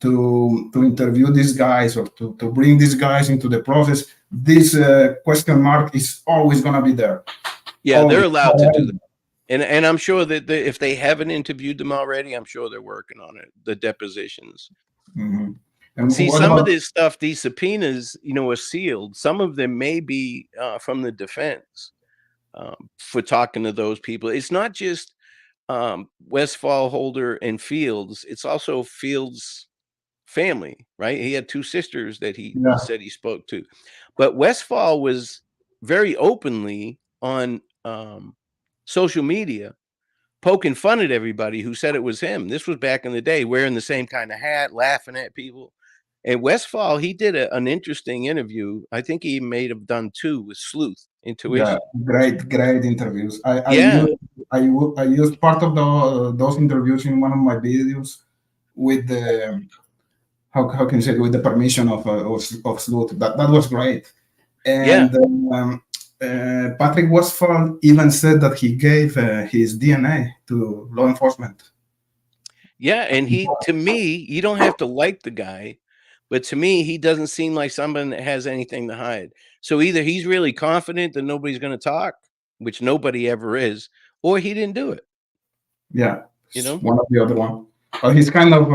to interview these guys or to bring these guys into the process, this question mark is always going to be there. Yeah, they're allowed to do that. And I'm sure that if they haven't interviewed them already, I'm sure they're working on it, the depositions. Mm-hmm. And see, some of this stuff, these subpoenas, are sealed. Some of them may be from the defense for talking to those people. It's not just Westphal, Holder, and Fields. It's also Fields' family, right? He had two sisters that he said he spoke to. But Westphal was very openly on social media poking fun at everybody who said it was him. This was back in the day, wearing the same kind of hat, laughing at people. And Westphal, he did an interesting interview. I think he may have done 2 with Sleuth Intuition. Yeah, great interviews. I used part of those interviews in one of my videos with the how can you say, with the permission of Sleuth. That was great. And Patrick Westphal even said that he gave his DNA to law enforcement. Yeah, and to me, you don't have to like the guy, but to me, he doesn't seem like someone that has anything to hide. So either he's really confident that nobody's going to talk, which nobody ever is, or he didn't do it. Yeah, one or the other one. But he's kind of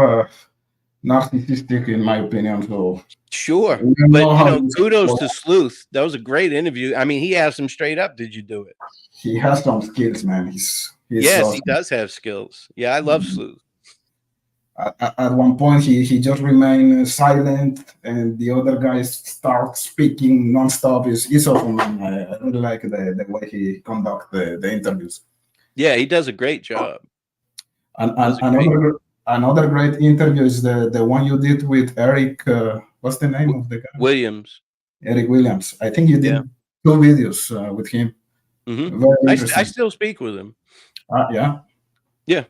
narcissistic, in my opinion. So sure, but kudos to Sleuth. That was a great interview. I mean, he asked him straight up, "Did you do it?" He has some skills, man. Yes, awesome. He does have skills. Yeah, I love Sleuth. At one point, he just remained silent, and the other guys start speaking nonstop. It's awesome, man. I really like the way he conducts the interviews. Yeah, he does a great job. Another great interview is the one you did with Eric. What's the name of the guy? Williams. Eric Williams. I think you did 2 videos with him. Mm-hmm. I still speak with him. Yeah. Yeah.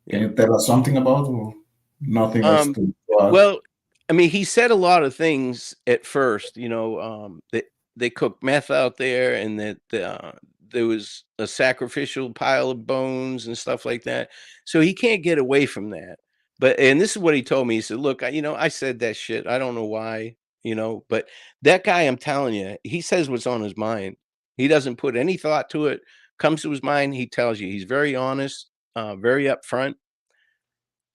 Can you tell us something about, or nothing else to well, I mean, he said a lot of things at first, that they cooked meth out there, and that there was a sacrificial pile of bones and stuff like that. So he can't get away from that. And this is what he told me. He said, look, I said that shit. I don't know why, but that guy, I'm telling you, he says what's on his mind. He doesn't put any thought to it. Comes to his mind, he tells you. He's very honest, very upfront,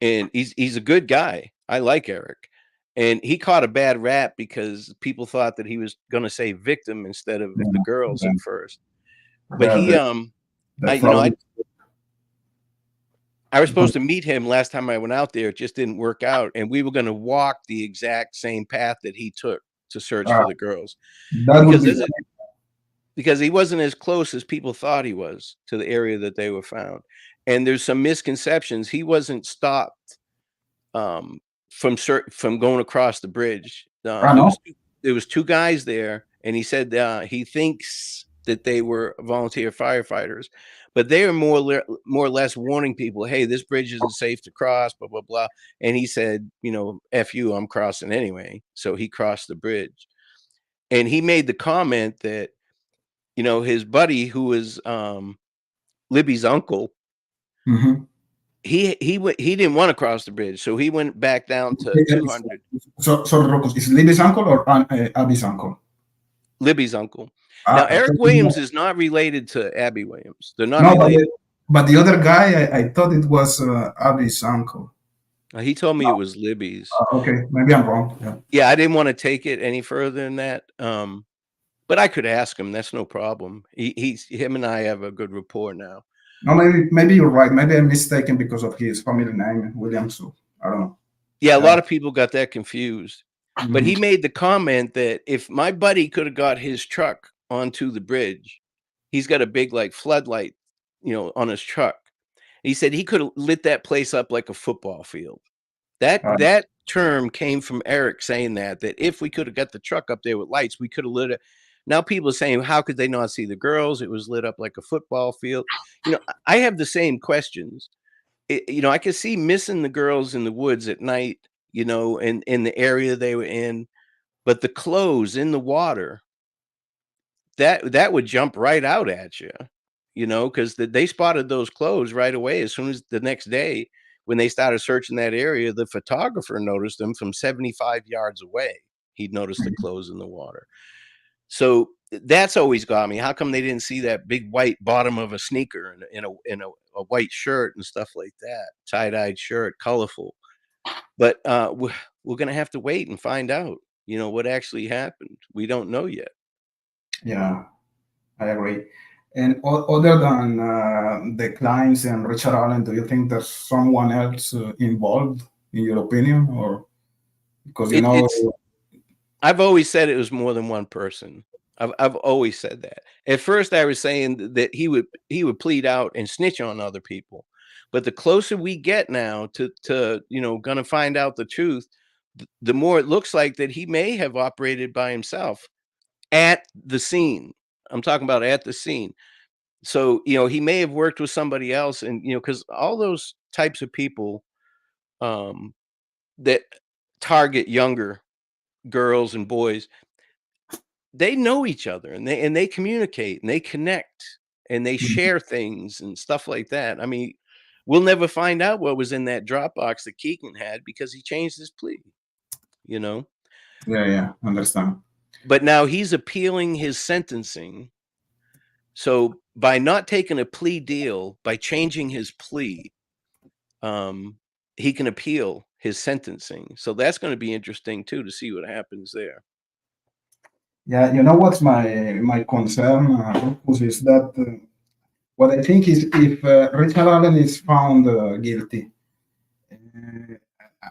and he's a good guy. I like Eric. And he caught a bad rap because people thought that he was going to say victim instead of the girls at first. But I was supposed to meet him last time I went out there. It just didn't work out. And we were going to walk the exact same path that he took to search for the girls. Because he wasn't as close as people thought he was to the area that they were found. And there's some misconceptions. He wasn't stopped from going across the bridge. There was 2 guys there, and he said he thinks that they were volunteer firefighters, but they were more or less warning people, hey, this bridge isn't safe to cross, blah, blah, blah. And he said, F you, I'm crossing anyway. So he crossed the bridge. And he made the comment that, his buddy, who was Libby's uncle, he didn't want to cross the bridge, so he went back down to 200. So is Libby's uncle or Abby's uncle? Libby's uncle. Now, Eric Williams is not related to Abby Williams. They're not related. But the other guy, I thought it was Abby's uncle. He told me it was Libby's. Okay, maybe I'm wrong. Yeah. Yeah, I didn't want to take it any further than that. But I could ask him. That's no problem. Him and I have a good rapport now. No, maybe you're right. Maybe I'm mistaken because of his family name, Williams. So I don't know. Yeah, a lot of people got that confused. But he Mhm. made the comment that if my buddy could have got his truck onto the bridge, he's got a big like floodlight, on his truck. He said he could have lit that place up like a football field. That term came from Eric saying that if we could have got the truck up there with lights, we could have lit it. Now people are saying, how could they not see the girls? It was lit up like a football field. I have the same questions. I could see missing the girls in the woods at night, and in the area they were in, but the clothes in the water, that would jump right out at you, because they spotted those clothes right away as soon as the next day when they started searching that area. The photographer noticed them from 75 yards away. He'd noticed the clothes in the water. So that's always got me. How come they didn't see that big white bottom of a sneaker in a white shirt and stuff like that? Tie-dyed shirt, colorful. But we're going to have to wait and find out, what actually happened. We don't know yet. Yeah, I agree. And other than the Kleins and Richard Allen, do you think there's someone else involved, in your opinion, or because I've always said it was more than one person. I've always said that. At first, I was saying that he would plead out and snitch on other people, but the closer we get now to gonna find out the truth, the more it looks like that he may have operated by himself at the scene. I'm talking about at the scene. So he may have worked with somebody else, and because all those types of people that target younger girls and boys, they know each other, and they communicate and they connect and they share things and stuff like that. I mean, we'll never find out what was in that Dropbox that Keegan had because he changed his plea, Yeah, understand. But now he's appealing his sentencing. So by not taking a plea deal, by changing his plea, he can appeal his sentencing. So that's going to be interesting too, to see what happens there. Yeah, what's my concern, is that what I think is if Richard Allen is found guilty,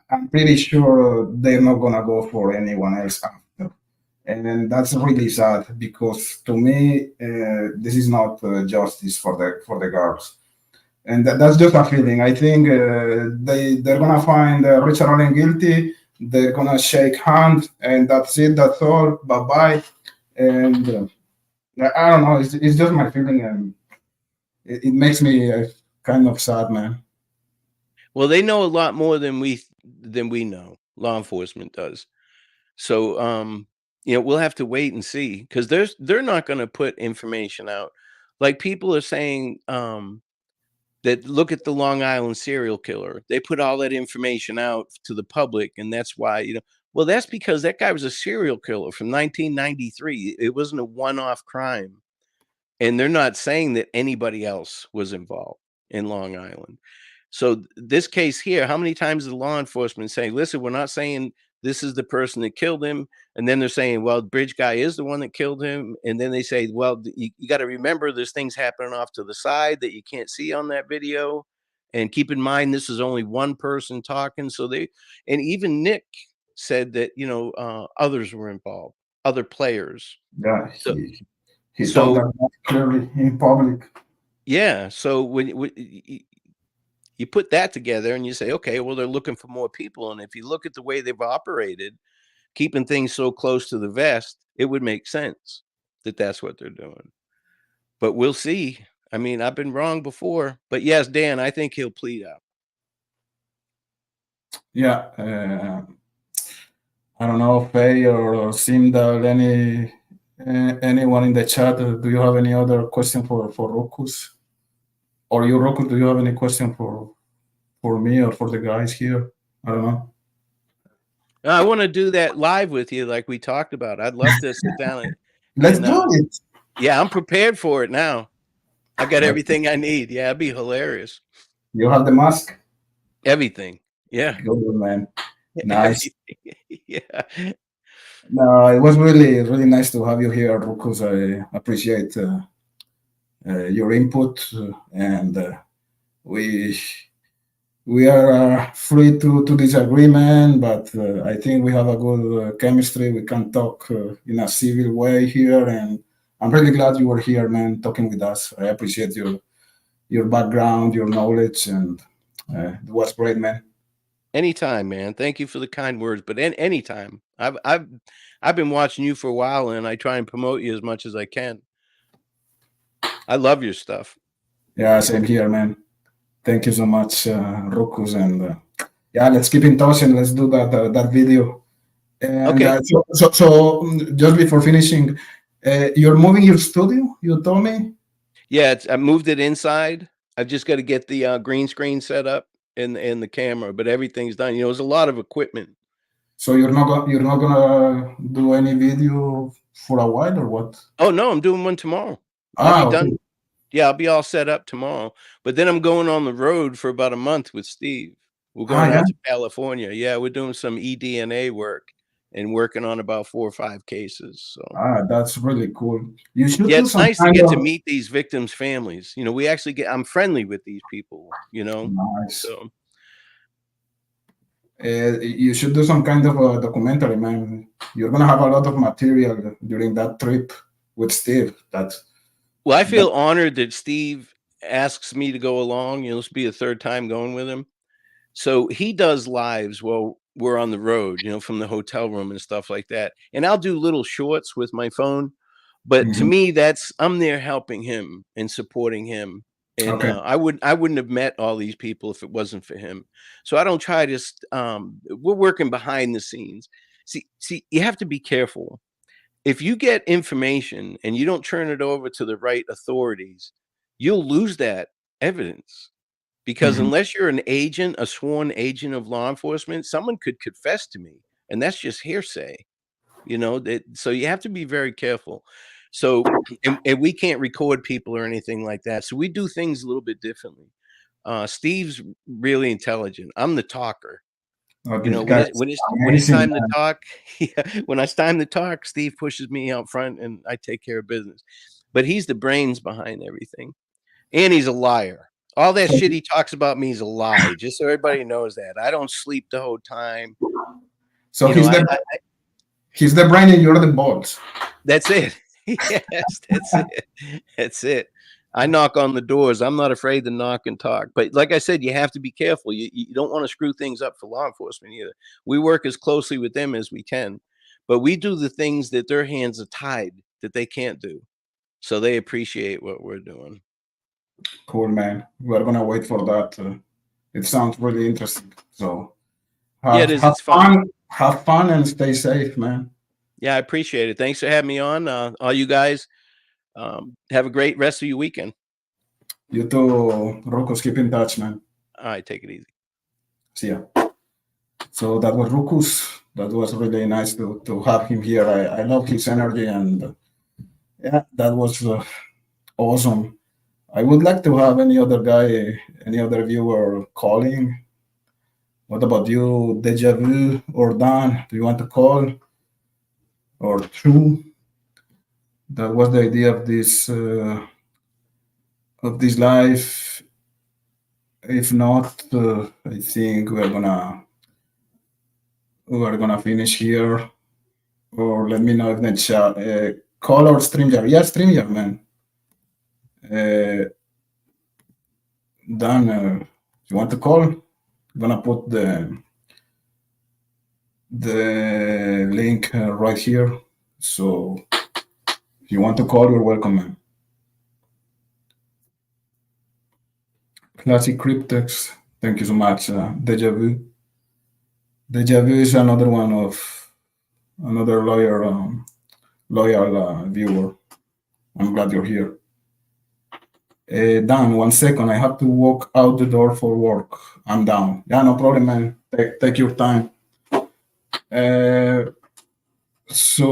I'm pretty sure they're not gonna go for anyone else after, and that's really sad because to me this is not justice for the girls, and that's just a feeling. I think they're gonna find Richard Allen guilty. They're gonna shake hands, and that's it. That's all. Bye bye. And I don't know. It's just my feeling, and it makes me kind of sad, man. Well, they know a lot more than we know. Law enforcement does. So, we'll have to wait and see because they're not going to put information out. Like people are saying that look at the Long Island serial killer. They put all that information out to the public, and that's why well, that's because that guy was a serial killer from 1993. It wasn't a one-off crime. And they're not saying that anybody else was involved in Long Island. So this case here, how many times is the law enforcement saying, listen, we're not saying this is the person that killed him. And then they're saying, well, the bridge guy is the one that killed him. And then they say, well, you got to remember there's things happening off to the side that you can't see on that video. And keep in mind, this is only one person talking. So and even Nick said that, others were involved, other players. Yeah, he told that clearly in public. Yeah. So when you put that together and you say, okay, well, they're looking for more people. And if you look at the way they've operated, keeping things so close to the vest, it would make sense that that's what they're doing. But we'll see. I mean, I've been wrong before. But yes, Dan, I think he'll plead out. Yeah. I don't know, Faye or Simdal, anyone in the chat, do you have any other question for Rokus? Or you, Roku, do you have any question for me or for the guys here? I don't know. I want to do that live with you like we talked about. I'd love to sit down. Let's do it. Yeah, I'm prepared for it now. I got everything I need. Yeah, it'd be hilarious. You have the mask? Everything. Yeah. Good, man. Nice. Yeah. No, it was really, really nice to have you here, Rukus. I appreciate your input, and we we are free to disagreement, but I think we have a good chemistry. We can talk in a civil way here, and I'm really glad you were here, man, talking with us. I appreciate your background, your knowledge, and it was great, man. Anytime, man. Thank you for the kind words, but anytime. I've been watching you for a while, and I try and promote you as much as I can. I love your stuff. Yeah, same here, man. Thank you so much, Rukus, and yeah, let's keep in touch and let's do that video. And Okay. just before finishing, you're moving your studio, you told me? Yeah, I moved it inside. I've just got to get the green screen set up and the camera, but everything's done. You know, there's a lot of equipment. So you're not gonna do any video for a while or what? Oh no, I'm doing one tomorrow. I'll be done. Okay. Yeah, I'll be all set up tomorrow. But then I'm going on the road for about a month with Steve. We're going Yeah. out to California. Yeah, we're doing some eDNA work and working on about 4 or 5 cases. So That's really cool. You should yeah, do it's some nice to kind get of to meet these victims' families. You know, we actually I'm friendly with these people, you know. nice. So You should do some kind of a documentary, man. You're gonna have a lot of material during that trip with Steve. well, I feel honored that Steve asks me to go along. You know, this will be a third time going with him. So he does lives while we're on the road, you know, from the hotel room and stuff like that. And I'll do little shorts with my phone. But to Mhm. me, I'm there helping him and supporting him. And Okay. I wouldn't have met all these people if it wasn't for him. So I don't try to. We're working behind the scenes. See, you have to be careful. If you get information and you don't turn it over to the right authorities, you'll lose that evidence. Because Mhm. unless you're an agent, a sworn agent of law enforcement, someone could confess to me, and that's just hearsay. You know, so you have to be very careful. So, and we can't record people or anything like that. So we do things a little bit differently. Steve's really intelligent. I'm the talker. Oh, You this know, guy's when it's amazing, time to man. talk, yeah, when it's time to talk, Steve pushes me out front, and I take care of business. But he's the brains behind everything. And he's a liar. All that So, shit he talks about me is a lie. Just so everybody knows that. I don't sleep the whole time. so You know, he's the brain and you're the balls. that's it. Yes, that's it. That's it. I knock on the doors. I'm not afraid to knock and talk. But like I said, you have to be careful. You don't want to screw things up for law enforcement either. We work as closely with them as we can, but we do the things that their hands are tied that they can't do. So they appreciate what we're doing. Cool, man. We're gonna wait for that. It sounds really interesting. So Yeah, it is. It's fun. have fun, and stay safe, man. Yeah, I appreciate it. Thanks for having me on. All you guys, have a great rest of your weekend. You too, Rukus. Keep in touch, man. All right, take it easy. See ya. So that was Rukus. That was really nice to have him here. I love his energy, and yeah, that was awesome. I would like to have any other guy, any other viewer calling. What about you, Deja Vu or Dan? Do you want to call? Or True? That was the idea of this live. If not, I think we're gonna finish here. Or let me know if the chat call or StreamYard. Yeah, StreamYard, man. Dan, you want to call? I'm gonna put the link right here. So if you want to call, you're welcome, man. Classic Cryptex. Thank you so much. Deja Vu. Deja Vu is another one of another loyal viewer. I'm glad you're here. Dan, 1 second. I have to walk out the door for work. I'm down. Yeah, no problem, man. Take your time. So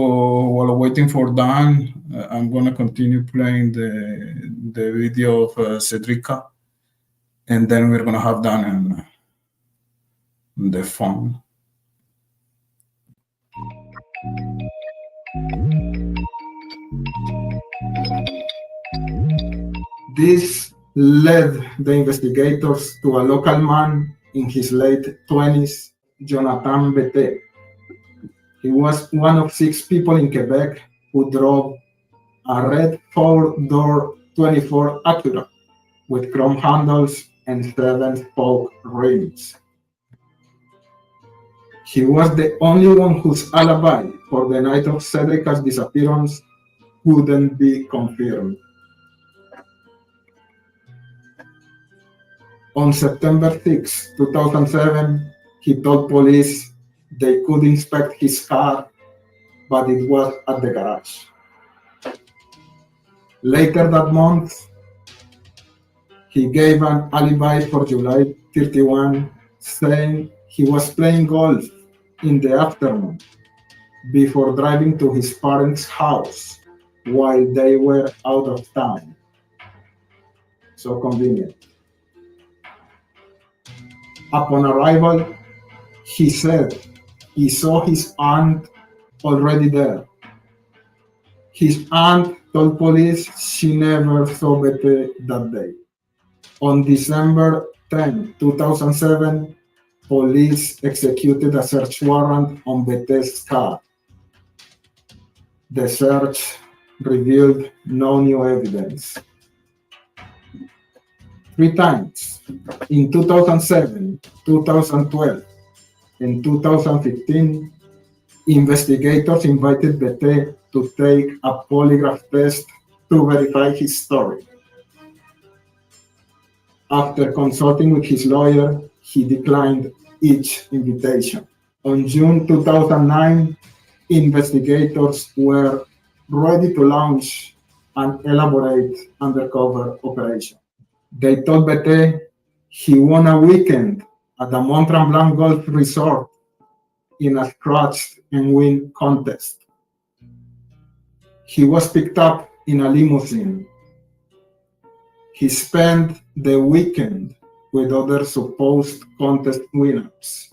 while waiting for Dan, I'm gonna continue playing the video of Cedrica, and then we're gonna have Dan the phone. This led the investigators to a local man in his late 20s, Jonathan Bete. He was one of 6 people in Quebec who drove a red 4-door 24 Acura with chrome handles and 7-spoke rims. He was the only one whose alibi for the night of Cedrica's disappearance couldn't be confirmed. On September 6, 2007, he told police they could inspect his car, but it was at the garage. Later that month, he gave an alibi for July 31, saying he was playing golf in the afternoon before driving to his parents' house while they were out of town. So convenient. Upon arrival, he said he saw his aunt already there. His aunt told police she never saw Bete that day. On December 10, 2007, police executed a search warrant on Bete's car. The search revealed no new evidence. 3 times, in 2007, 2012, and 2015, investigators invited Bete to take a polygraph test to verify his story. After consulting with his lawyer, he declined each invitation. On June 2009, investigators were ready to launch an elaborate undercover operation. They told Bete he won a weekend at the Mont Tremblant Golf Resort in a scratch and win contest. He was picked up in a limousine. He spent the weekend with other supposed contest winners.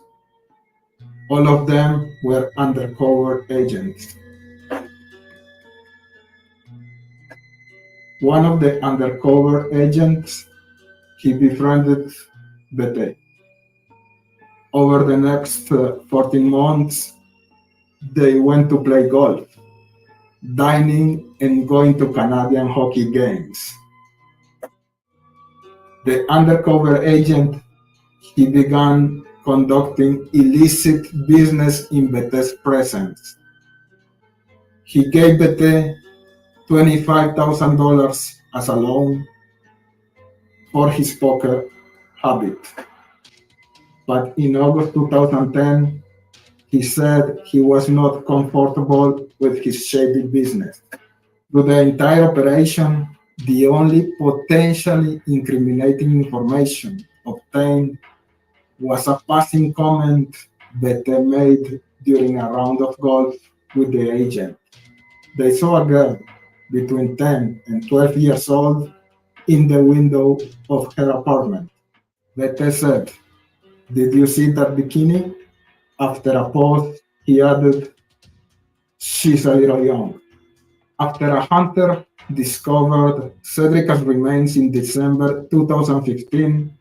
All of them were undercover agents. One of the undercover agents, he befriended Bete. Over the next 14 months, they went to play golf, dining and going to Canadian hockey games. The undercover agent, he began conducting illicit business in Bete's presence. He gave Bete $25,000 as a loan for his poker habit. But in August 2010, he said he was not comfortable with his shady business. Through the entire operation, the only potentially incriminating information obtained was a passing comment Bete made during a round of golf with the agent. They saw a girl between 10 and 12 years old in the window of her apartment. Bete said, "Did you see that bikini?" After a pause, he added, "She's a little young." After a hunter discovered Cedrica's remains in December 2015,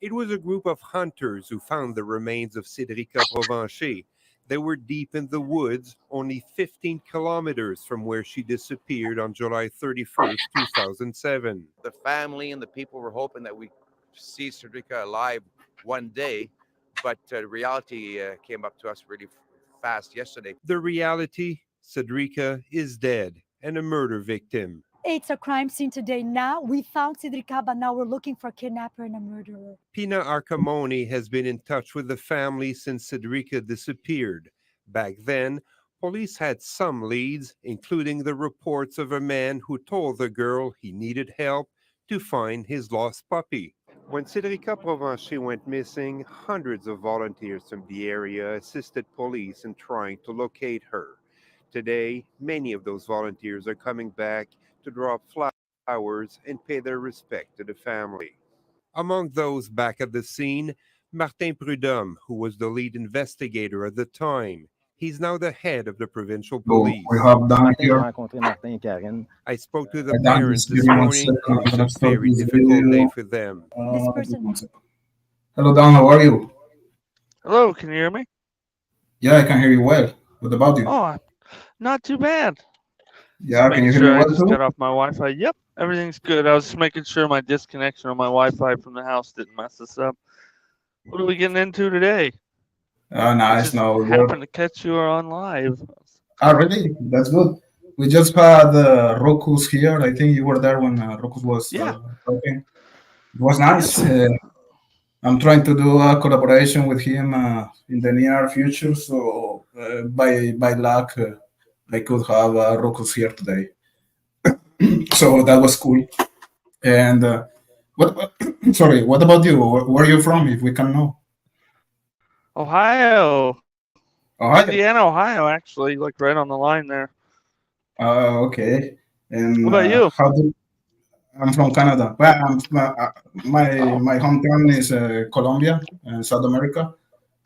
it was a group of hunters who found the remains of Cedrica Provencher. They were deep in the woods, only 15 kilometers from where she disappeared on July 31st, 2007. The family and the people were hoping that we see Cedrica alive one day, but reality came up to us really fast yesterday. The reality, Cedrica is dead and a murder victim. It's a crime scene today. Now we found Cedrica, but now we're looking for a kidnapper and a murderer. Pina Arcamoni has been in touch with the family since Cedrica disappeared. Back then, police had some leads, including the reports of a man who told the girl he needed help to find his lost puppy. When Cedrica Provencher went missing, hundreds of volunteers from the area assisted police in trying to locate her. Today, many of those volunteers are coming back to drop flowers and pay their respect to the family. Among those back at the scene, Martin Prudhomme, who was the lead investigator at the time. He's now the head of the provincial So police. we have Dan J'ai here. rencontré Martin et Karen. I spoke to the Dan, parents just this give me 1 morning, second. and I'm it's gonna a start very this difficult day video. for them. This Just person. 1 second. Hello, Dan. How are you? Hello, can you hear me? Yeah, I can hear you well. What about you? Oh, not too bad. Yeah, Just can you making hear me sure I well just too? got off my Wi-Fi. Yep, everything's good. I was just making sure my disconnection on my Wi-Fi from the house didn't mess us up. What are we getting into today? I Nice. just No, happened to catch you on live. really? That's good. We just had Rokus here. I think you were there when Rokus was Yeah. talking. It was nice. I'm trying to do a collaboration with him in the near future. So by luck, I could have Rokus here today. So that was cool. And what? Sorry, what about you? Where are you from? If we can know. Ohio. Ohio. Indiana, Ohio, actually, like right on the line there. Okay. And What about you? I'm from Canada. Well, my hometown is Colombia, South America,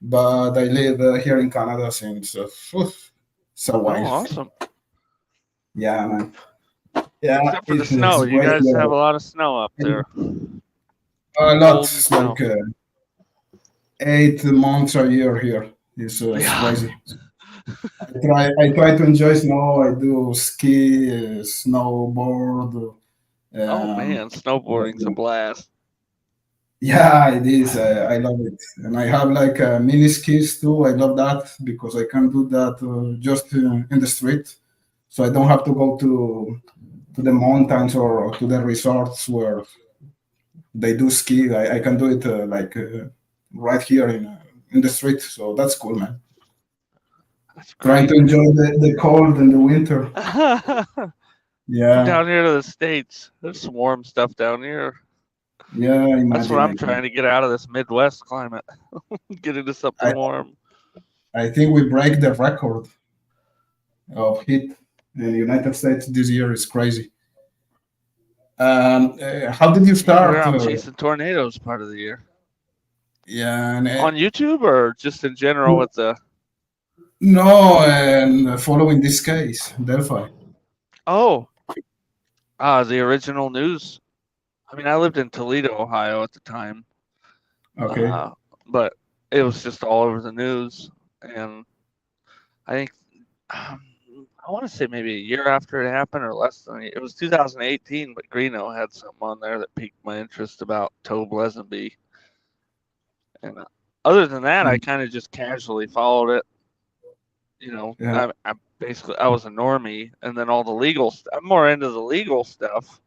but I live here in Canada since so Oh, while. awesome. Yeah, man. Yeah, Except for the it's snow. You great guys here. have a lot of snow up there. A lot, Cold and snow. like 8 months a year here. It's Yeah. crazy. I try to enjoy snow. I do ski, snowboard. Oh man, snowboarding's a blast. Yeah, it is. I love it, and I have like mini skis too. I love that because I can do that just in the street, so I don't have to go to the mountains or to the resorts where they do ski. I can do it right here in the street. So that's cool, man. That's Trying to enjoy the cold in the winter. Yeah. Come down here to the States. There's some warm stuff down here. Yeah, That's what I'm trying to get out of this Midwest climate. Get into something warm. I think we break the record of heat in the United States this year. Is crazy. How did you start? We're out chasing tornadoes part of the year. Yeah, and, on YouTube or just in general with the. No, and following this case, Delphi. Oh, the original news. I mean, I lived in Toledo, Ohio at the time. Okay. But it was just all over the news, and I think I want to say maybe a year after it happened or less than it was 2018. But Greeno had something on there that piqued my interest about Tobe Lesenby, and other than that, I kind of just casually followed it. You know, Yeah. I basically I was a normie, and then all the legal. I'm more into the legal stuff.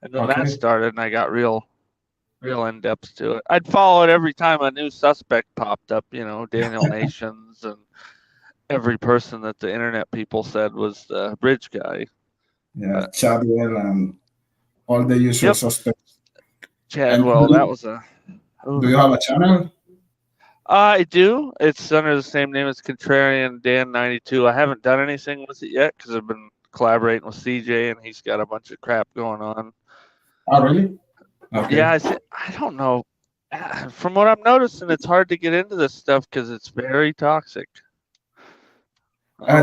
And then that started, and I got real in depth to it. I'd follow it every time a new suspect popped up. You know, Daniel Nations and every person that the internet people said was the bridge guy. Yeah, Chadwell and all the usual suspects. Chadwell, that was a. Do you have a channel? I do. It's under the same name as Contrarian Dan 92. I haven't done anything with it yet because I've been collaborating with CJ, and he's got a bunch of crap going on. Oh, really? Okay. Yeah, I don't know. From what I'm noticing, it's hard to get into this stuff because it's very toxic.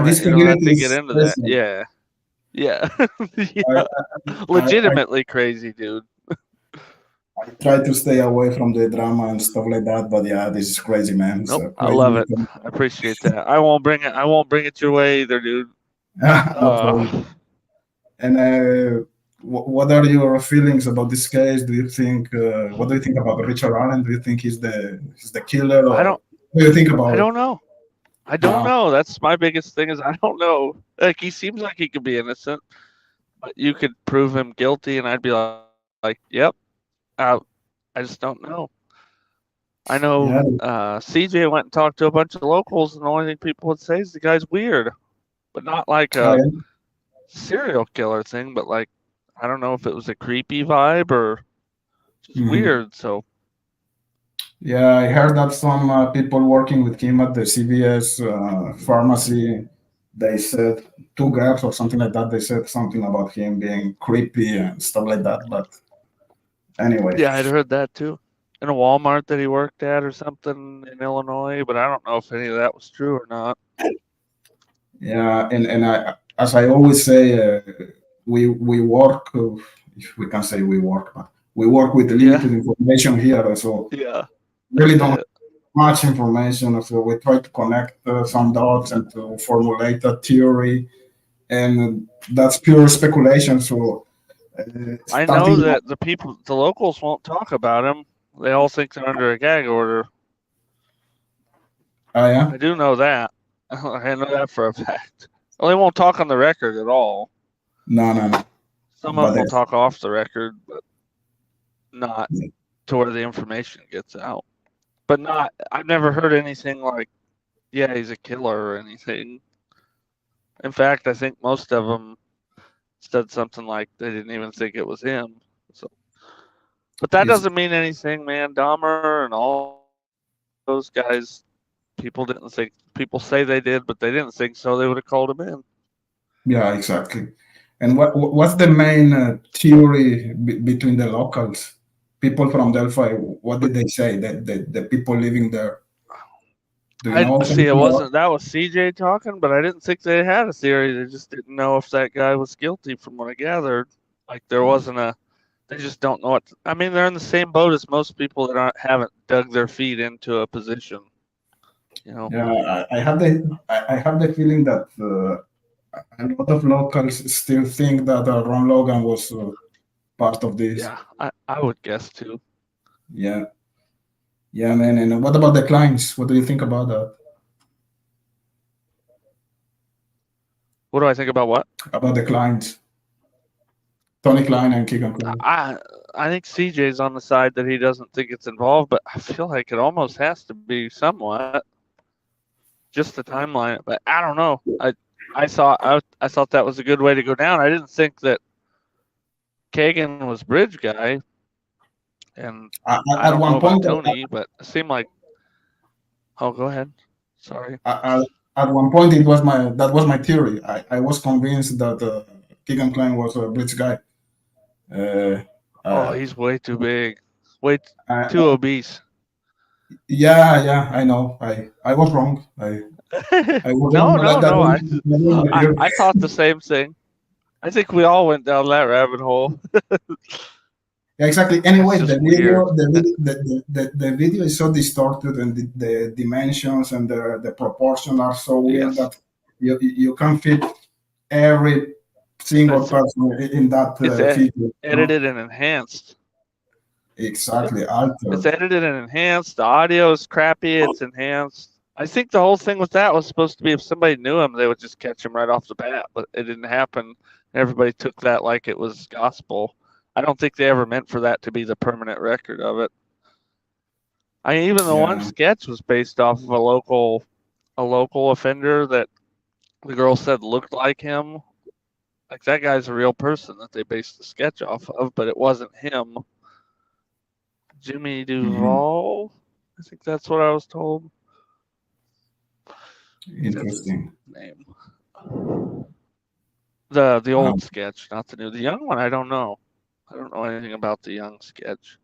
This you don't have to community get is into crazy. that. Yeah. Yeah. Legitimately crazy, dude. I try to stay away from the drama and stuff like that, but yeah, this is crazy, man. It's Nope, I crazy love it. I appreciate that. I won't bring it your way either, dude. And what are your feelings about this case? Do you think what do you think about Richard Allen? Do you think he's the killer? Or what do you think about I it? don't know. I don't know. That's my biggest thing is I don't know. Like he seems like he could be innocent, but you could prove him guilty, and I'd be like yep. I just don't know. I know CJ went and talked to a bunch of locals, and the only thing people would say is the guy's weird, but not like a serial killer thing, but like I don't know if it was a creepy vibe or just weird. So yeah, I heard that some people working with him at the CVS pharmacy, they said 2 gaps or something like that. They said something about him being creepy and stuff like that. But anyway, yeah, I'd heard that too. in a Walmart that he worked at or something in Illinois, but I don't know if any of that was true or not. Yeah, and as I always say, we work, if we can say we work, but we work with limited information here, so Yeah. really don't have much information. So we try to connect some dots and to formulate a theory, and that's pure speculation. So I know starting, that the locals won't talk about him. They all think they're under a gag order. yeah, I do know that. I know that for a fact. Well, they won't talk on the record at all. no. Some But of them will talk off the record, but not to where the information gets out. But not, I've never heard anything like, yeah, he's a killer or anything. In fact, I think most of them said something like they didn't even think it was him. So, but that doesn't mean anything, man. Dahmer and all those guys, people didn't think. People say they did, but they didn't think so. They would have called him in. Yeah, exactly. And what's the main theory between the locals, people from Delphi? What did they say? That the people living there. Do you know I see. It something wasn't that was CJ talking, but I didn't think they had a theory. They just didn't know if that guy was guilty, from what I gathered. Like there wasn't a. They just don't know what. I mean, they're in the same boat as most people that haven't dug their feet into a position. You know. Yeah, I have the feeling that a lot of locals still think that Ron Logan was part of this. Yeah, I would guess too. Yeah, man. And what about the clients? What do you think about that? What do I think about what? About the clients, Tony Klein and Keegan Klein. I think CJ's on the side that he doesn't think it's involved, but I feel like it almost has to be somewhat. Just the timeline, but I don't know. I thought that was a good way to go down. I didn't think that Kagan was bridge guy, and I don't know about Tony, but it seemed like. Oh, go ahead. Sorry. At one point, that was my theory. I was convinced that Keegan Klein was a bridge guy. Oh, he's way too big, way too obese. Yeah, I know. I was wrong. I was wrong. No. I thought the same thing. I think we all went down that rabbit hole. Yeah, exactly. Anyway, the video is so distorted, and the dimensions and the proportions are so weird that you can't fit every single person in that video. Edited and enhanced. Exactly, altered. It's edited and enhanced. The audio is crappy. It's enhanced. I think the whole thing with that was supposed to be if somebody knew him, they would just catch him right off the bat, but it didn't happen. Everybody took that like it was gospel. I don't think they ever meant for that to be the permanent record of it. I mean, even the one sketch was based off of a local offender that the girl said looked like him. Like that guy's a real person that they based the sketch off of, but it wasn't him. Jimmy Duvall, I think that's what I was told. Interesting. Name. The old sketch, not the new. The young one, I don't know. I don't know anything about the young sketch.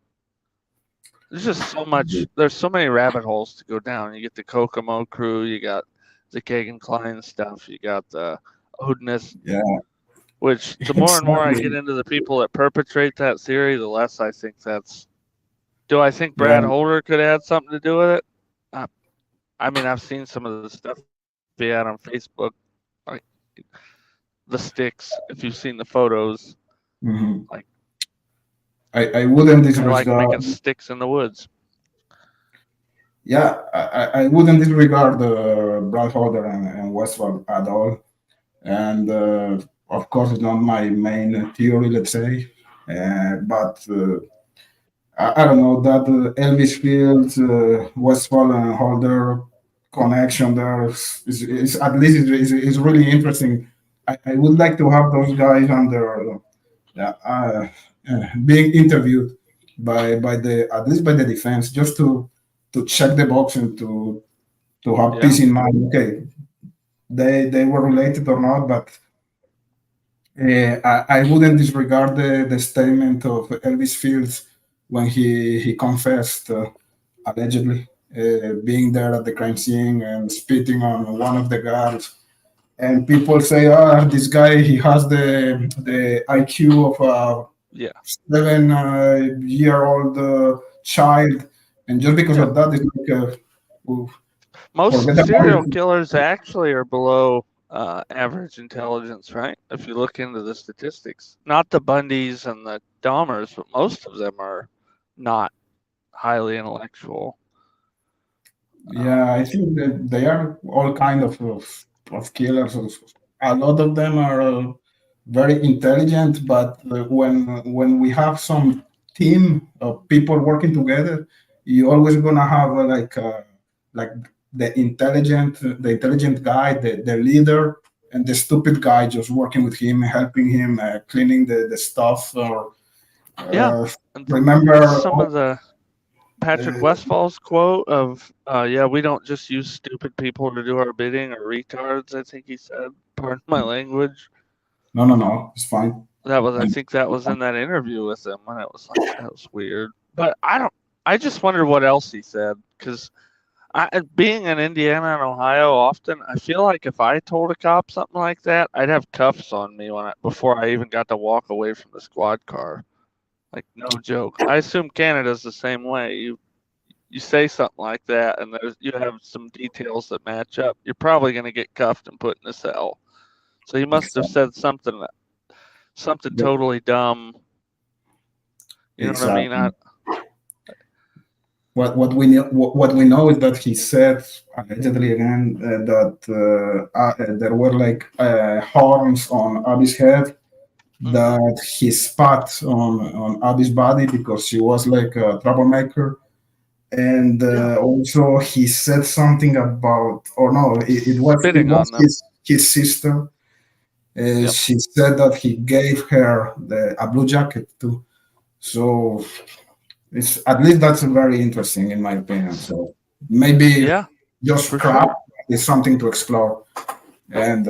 There's just so much. There's so many rabbit holes to go down. You get the Kokomo crew. You got the Kagan Klein stuff. You got the Odinist. Yeah. Which the more and more I get into the people that perpetrate that theory, the less I think that's. Do I think Brad Holder could add something to do with it? I mean, I've seen some of the stuff he had on Facebook, like the sticks. If you've seen the photos, like I wouldn't disregard. I like making sticks in the woods. Yeah, I wouldn't disregard Brad Holder and Westphal at all, and of course it's not my main theory, let's say, but. I don't know that Elvis Fields, Westphal and Holder connection there is at least is really interesting. I would like to have those guys under being interviewed by the at least by the defense, just to check the box and to have peace in mind. Okay, they were related or not, but I wouldn't disregard the statement of Elvis Fields when he confessed allegedly being there at the crime scene and spitting on one of the guards. And people say, this guy, he has the IQ of a Yeah. 7-year-old child, and just because of that, it's like most forget about serial it. killers actually are below average intelligence, right? If you look into the statistics, not the Bundys and the Dahmers, but most of them are not highly intellectual. Yeah, I think that they are all kind of killers. A lot of them are very intelligent, but when we have some team of people working together, you always gonna have like the intelligent guy, the leader, and the stupid guy just working with him, helping him, cleaning the stuff. Or Yeah, and remember, that's some of the Patrick Westfall's quote of, "Yeah, we don't just use stupid people to do our bidding or retards." I think he said, "Pardon my language." no, it's fine. I think that was in that interview with him, and it was like that was weird. But I just wonder what else he said, because being in Indiana and Ohio often, I feel like if I told a cop something like that, I'd have cuffs on me before I even got to walk away from the squad car. Like, no joke. I assume Canada's the same way. You say something like that, and you have some details that match up, you're probably going to get cuffed and put in a cell. So he must have said something totally dumb. You know what I mean? What we know is that he said allegedly again that there were like horns on Abby's head, that he spat on Abby's body because she was like a troublemaker. And also he said something about, or no, it was his sister. She said that he gave her a blue jacket too. So it's at least that's very interesting in my opinion. So maybe just crap is something to explore. And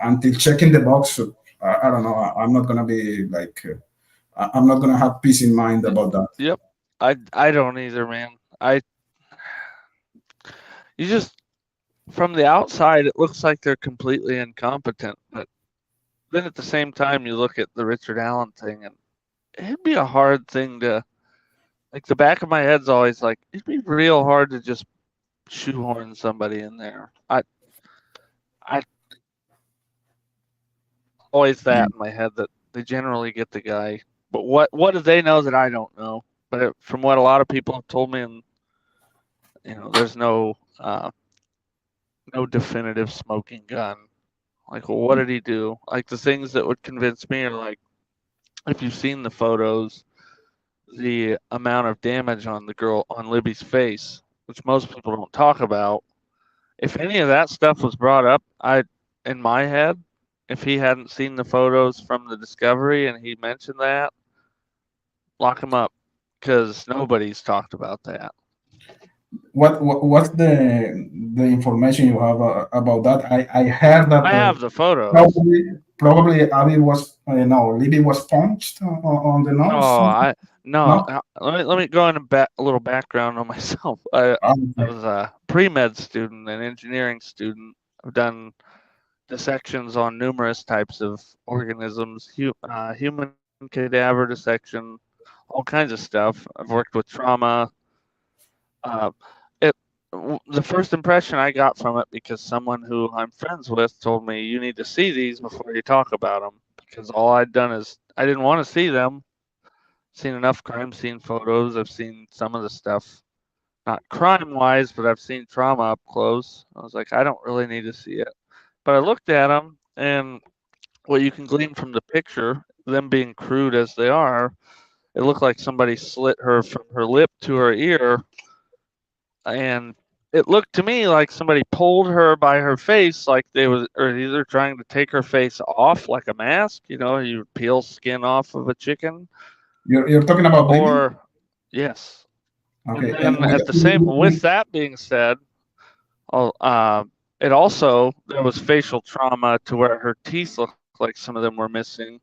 until checking the box, I don't know. I'm not gonna be like I'm not gonna have peace in mind about that. Yep, I don't either, man. You just, from the outside, it looks like they're completely incompetent, but then at the same time, you look at the Richard Allen thing, and it'd be a hard thing to, like, the back of my head's always like, it'd be real hard to just shoehorn somebody in there. I always that in my head, that they generally get the guy, but what do they know that I don't know? But from what a lot of people have told me, and there's no definitive smoking gun. Like, well, what did he do? Like, the things that would convince me are like, if you've seen the photos, the amount of damage on Libby's face, which most people don't talk about. If any of that stuff was brought up, in my head, if he hadn't seen the photos from the discovery and he mentioned that, lock him up, because nobody's talked about that. What's the information you have about that? I heard that I have the photos. Probably Abby was Libby was punched on the nose. No. Let me go into a little background on myself. I was a pre-med student, an engineering student. I've done dissections on numerous types of organisms, human cadaver dissection, all kinds of stuff. I've worked with trauma. The first impression I got from it, because someone who I'm friends with told me, you need to see these before you talk about them, because all I'd done is I didn't want to see them. Seen enough crime scene photos. I've seen some of the stuff, not crime wise, but I've seen trauma up close. I was like, I don't really need to see it. But I looked at them, and what you can glean from the picture, them being crude as they are, it looked like somebody slit her from her lip to her ear, and it looked to me like somebody pulled her by her face, like they were either trying to take her face off like a mask. You peel skin off of a chicken. You're talking about Libby? Yes. Okay. And with that being said, it also, there was facial trauma to where her teeth looked like some of them were missing.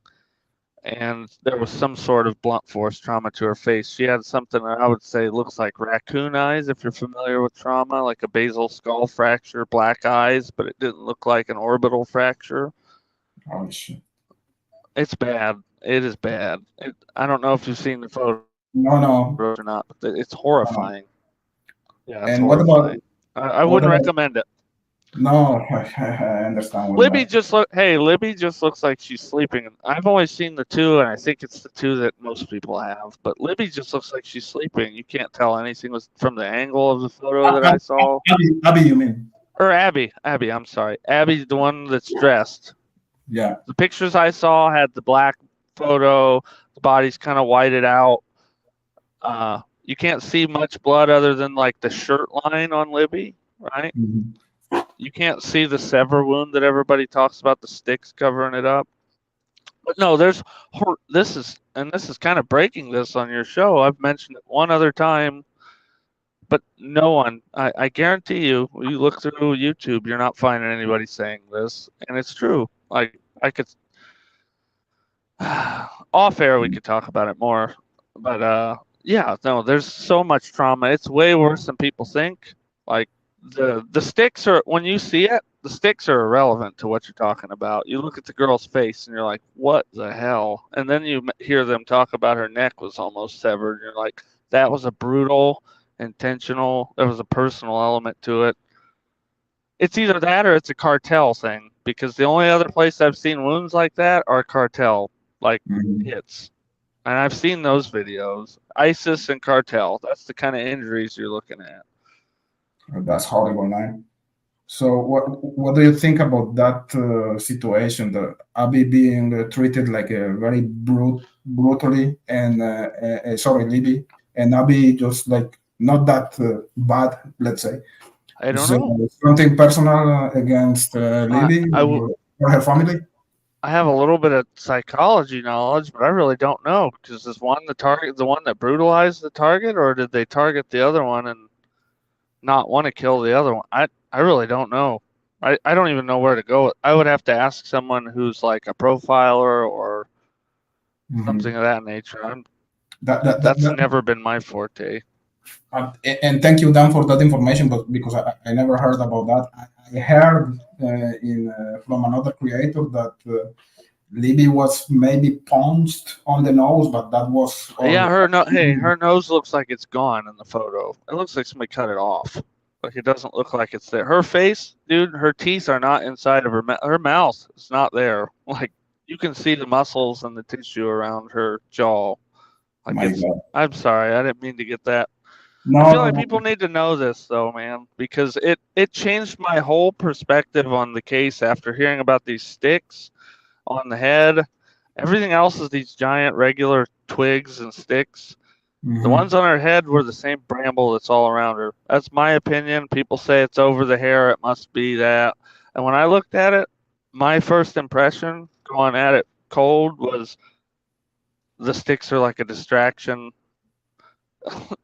and there was some sort of blunt force trauma to her face. She had something that I would say looks like raccoon eyes, if you're familiar with trauma, like a basal skull fracture, black eyes, but it didn't look like an orbital fracture. Oh shit. It's bad. It is bad. I don't know if you've seen the photos No. or not, but it's horrifying. Yeah, it's And what horrifying. about? I wouldn't recommend it. No, I understand. Libby just looks like she's sleeping. I've only seen the two, and I think it's the two that most people have. But Libby just looks like she's sleeping. You can't tell anything was from the angle of the photo that I saw. Abby, you mean? Or Abby. I'm sorry. Abby's the one that's dressed. Yeah. The pictures I saw had the black photo. The body's kind of whited out. You can't see much blood other than like the shirt line on Libby, right? Mm-hmm. You can't see the sever wound that everybody talks about, the sticks covering it up. But no, this is kind of breaking this on your show. I've mentioned it one other time, but no one, I guarantee you look through YouTube, you're not finding anybody saying this, and it's true. Like I could, off air we could talk about it more, but yeah, no, there's so much trauma. It's way worse than people think. Like the sticks are, when you see it, the sticks are irrelevant to what you're talking about. You look at the girl's face and you're like, what the hell? And then you hear them talk about her neck was almost severed. And you're like, that was a brutal, intentional, there was a personal element to it. It's either that or it's a cartel thing, because the only other place I've seen wounds like that are cartel hits. And I've seen those videos. ISIS and cartel, that's the kind of injuries you're looking at. That's horrible, man. So what do you think about that situation? The Abby being treated like a very brutally, and Libby, and Abby just like not that bad, let's say. I don't know. Something personal against Libby or her family? I have a little bit of psychology knowledge, but I really don't know, because is one the one that brutalized the target, or did they target the other one and not want to kill the other one? I really don't know. I don't even know where to go. I would have to ask someone who's like a profiler or something of that nature. That's never been my forte. And thank you, Dan, for that information, but because I never heard about that. I heard from another creator that Libby was maybe punched on the nose, but that was... Yeah, her nose looks like it's gone in the photo. It looks like somebody cut it off. Like, it doesn't look like it's there. Her face, dude, her teeth are not inside of her mouth is not there. Like, you can see the muscles and the tissue around her jaw. Like, I'm sorry, I didn't mean to get that. No, I feel like people need to know this, though, man, because it changed my whole perspective on the case after hearing about these sticks on the head. Everything else is these giant regular twigs and sticks. The ones on her head were the same bramble that's all around her. That's my opinion. People say it's over the hair. It must be that. And when I looked at it, my first impression going at it cold was the sticks are like a distraction.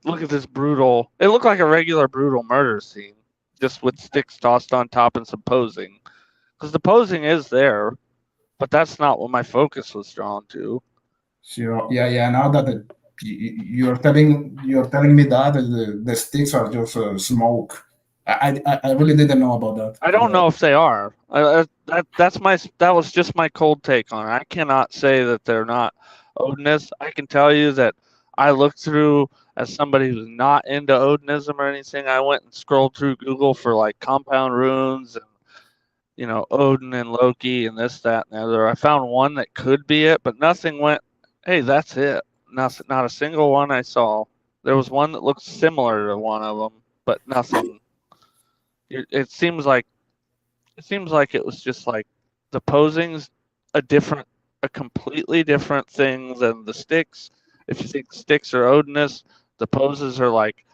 Look at this brutal. It looked like a regular brutal murder scene, just with sticks tossed on top and some posing. Because the posing is there, but that's not what my focus was drawn to. So yeah. Now that you're telling me that the sticks are just smoke. I really didn't know about that. I don't know if they are. That was just my cold take on it. I cannot say that they're not odinous. I can tell you that I looked through, as somebody who's not into Odinism or anything, I went and scrolled through Google for like compound runes and, Odin and Loki and this, that, and the other. I found one that could be it, but nothing went, hey, that's it. Not a single one I saw. There was one that looked similar to one of them, but nothing. It seems like it was just like the posing's a completely different thing than the sticks. If you think sticks are odinous, the poses are like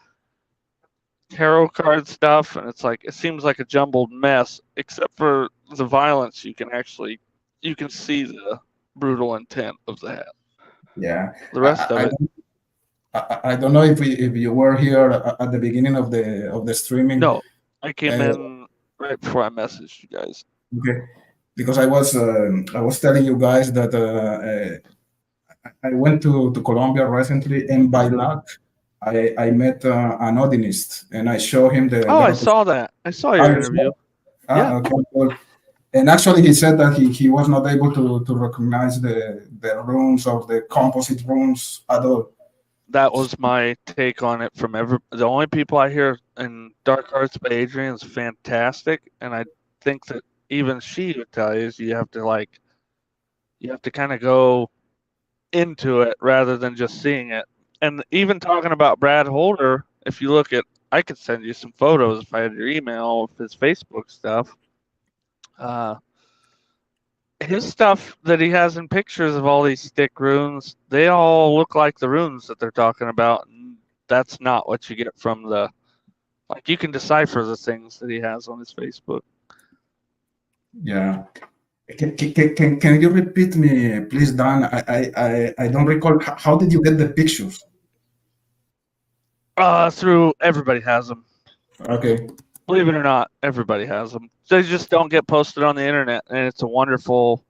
tarot card stuff, and it seems like a jumbled mess, except for the violence. You can see the brutal intent of that. Yeah. The rest of it. I don't know if you were here at the beginning of the streaming. No, I came in right before I messaged you guys. Okay, because I was telling you guys that I went to Colombia recently, and by luck, I met an Odinist, and I showed him Oh, the I saw that. I saw your interview. Yeah. Okay, cool. And actually, he said that he was not able to recognize the runes or the composite runes at all. That was my take on it from the only people I hear in Dark Arts by Adrian is fantastic, and I think that even she would tell you is you have to kind of go into it rather than just seeing it. And even talking about Brad Holder, if you look at, I could send you some photos if I had your email of his Facebook stuff. His stuff that he has in pictures of all these stick runes, they all look like the runes that they're talking about. And that's not what you get from like you can decipher the things that he has on his Facebook. Yeah. Can you repeat me, please, Dan? I don't recall. How did you get the pictures? Through everybody has them. Okay. Believe it or not, everybody has them. They just don't get posted on the internet, and it's a wonderful.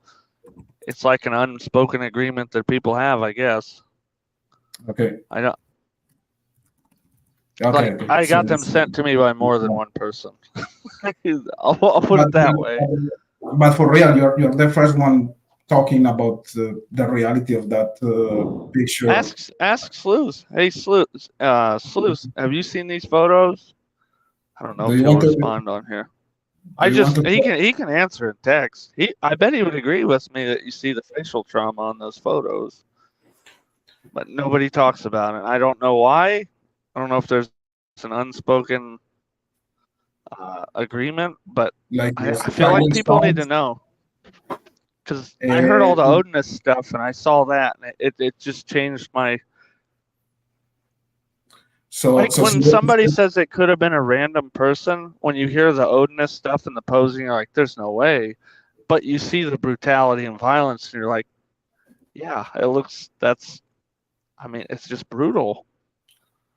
It's like an unspoken agreement that people have, I guess. Okay. I don't. Okay. Like, I got them sent to me by more than one person. I'll put it that way. But for real, you're the first one talking about the reality of that picture. Ask Slews. Hey, Slews, have you seen these photos? I don't know if he'll respond on here. He can answer in text. I bet he would agree with me that you see the facial trauma on those photos, but nobody talks about it. I don't know why. I don't know if there's an unspoken agreement, but I feel like people need to know. Because I heard all the Odinist stuff and I saw that, and it just changed my. So, when somebody says it could have been a random person, when you hear the Odinist stuff and the posing, you're like, "There's no way," but you see the brutality and violence, and you're like, "Yeah, it looks. I mean, it's just brutal."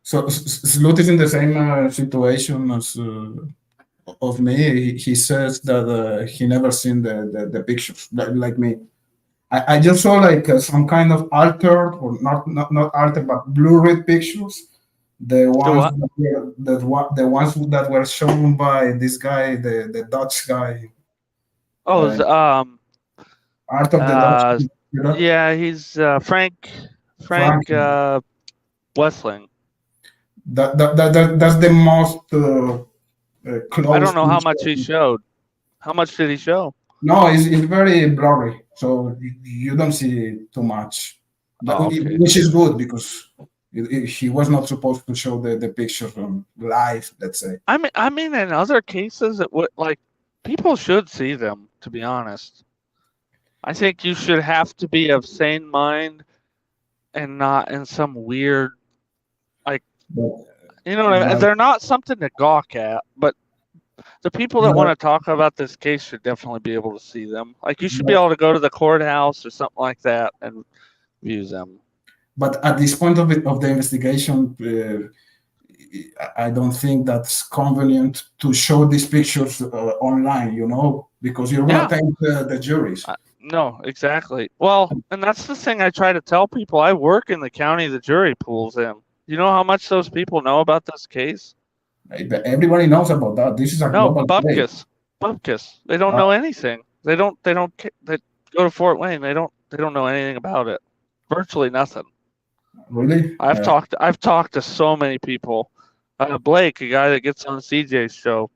So Slut is in the same situation as of me. He says that he never seen the pictures like me. I just saw like some kind of altered or not altered but blurred pictures. The ones the ones that were shown by this guy, the Dutch guy. Oh, Art of the Dutch. Yeah, he's Frank Wessling. That's the most close. I don't know how much he showed. How much did he show? No, it's very blurry, so you don't see too much, okay. Which is good because he was not supposed to show the picture from live. Let's say. I mean, in other cases, it would like people should see them. To be honest, I think you should have to be of sane mind and not in some weird, like, you know what I mean? They're not something to gawk at, but the people that want to talk about this case should definitely be able to see them. Like, you should be able to go to the courthouse or something like that and view them. But at this point of the investigation, I don't think that's convenient to show these pictures online, because you're going to thank the juries. No, exactly. Well, and that's the thing I try to tell people. I work in the county the jury pool's in. You know how much those people know about this case? Everybody knows about that. This is a global case. Bupkis. They don't know anything. They go to Fort Wayne. They don't know anything about it. Virtually nothing. Really? I've talked to so many people. Blake, a guy that gets on CJ's show,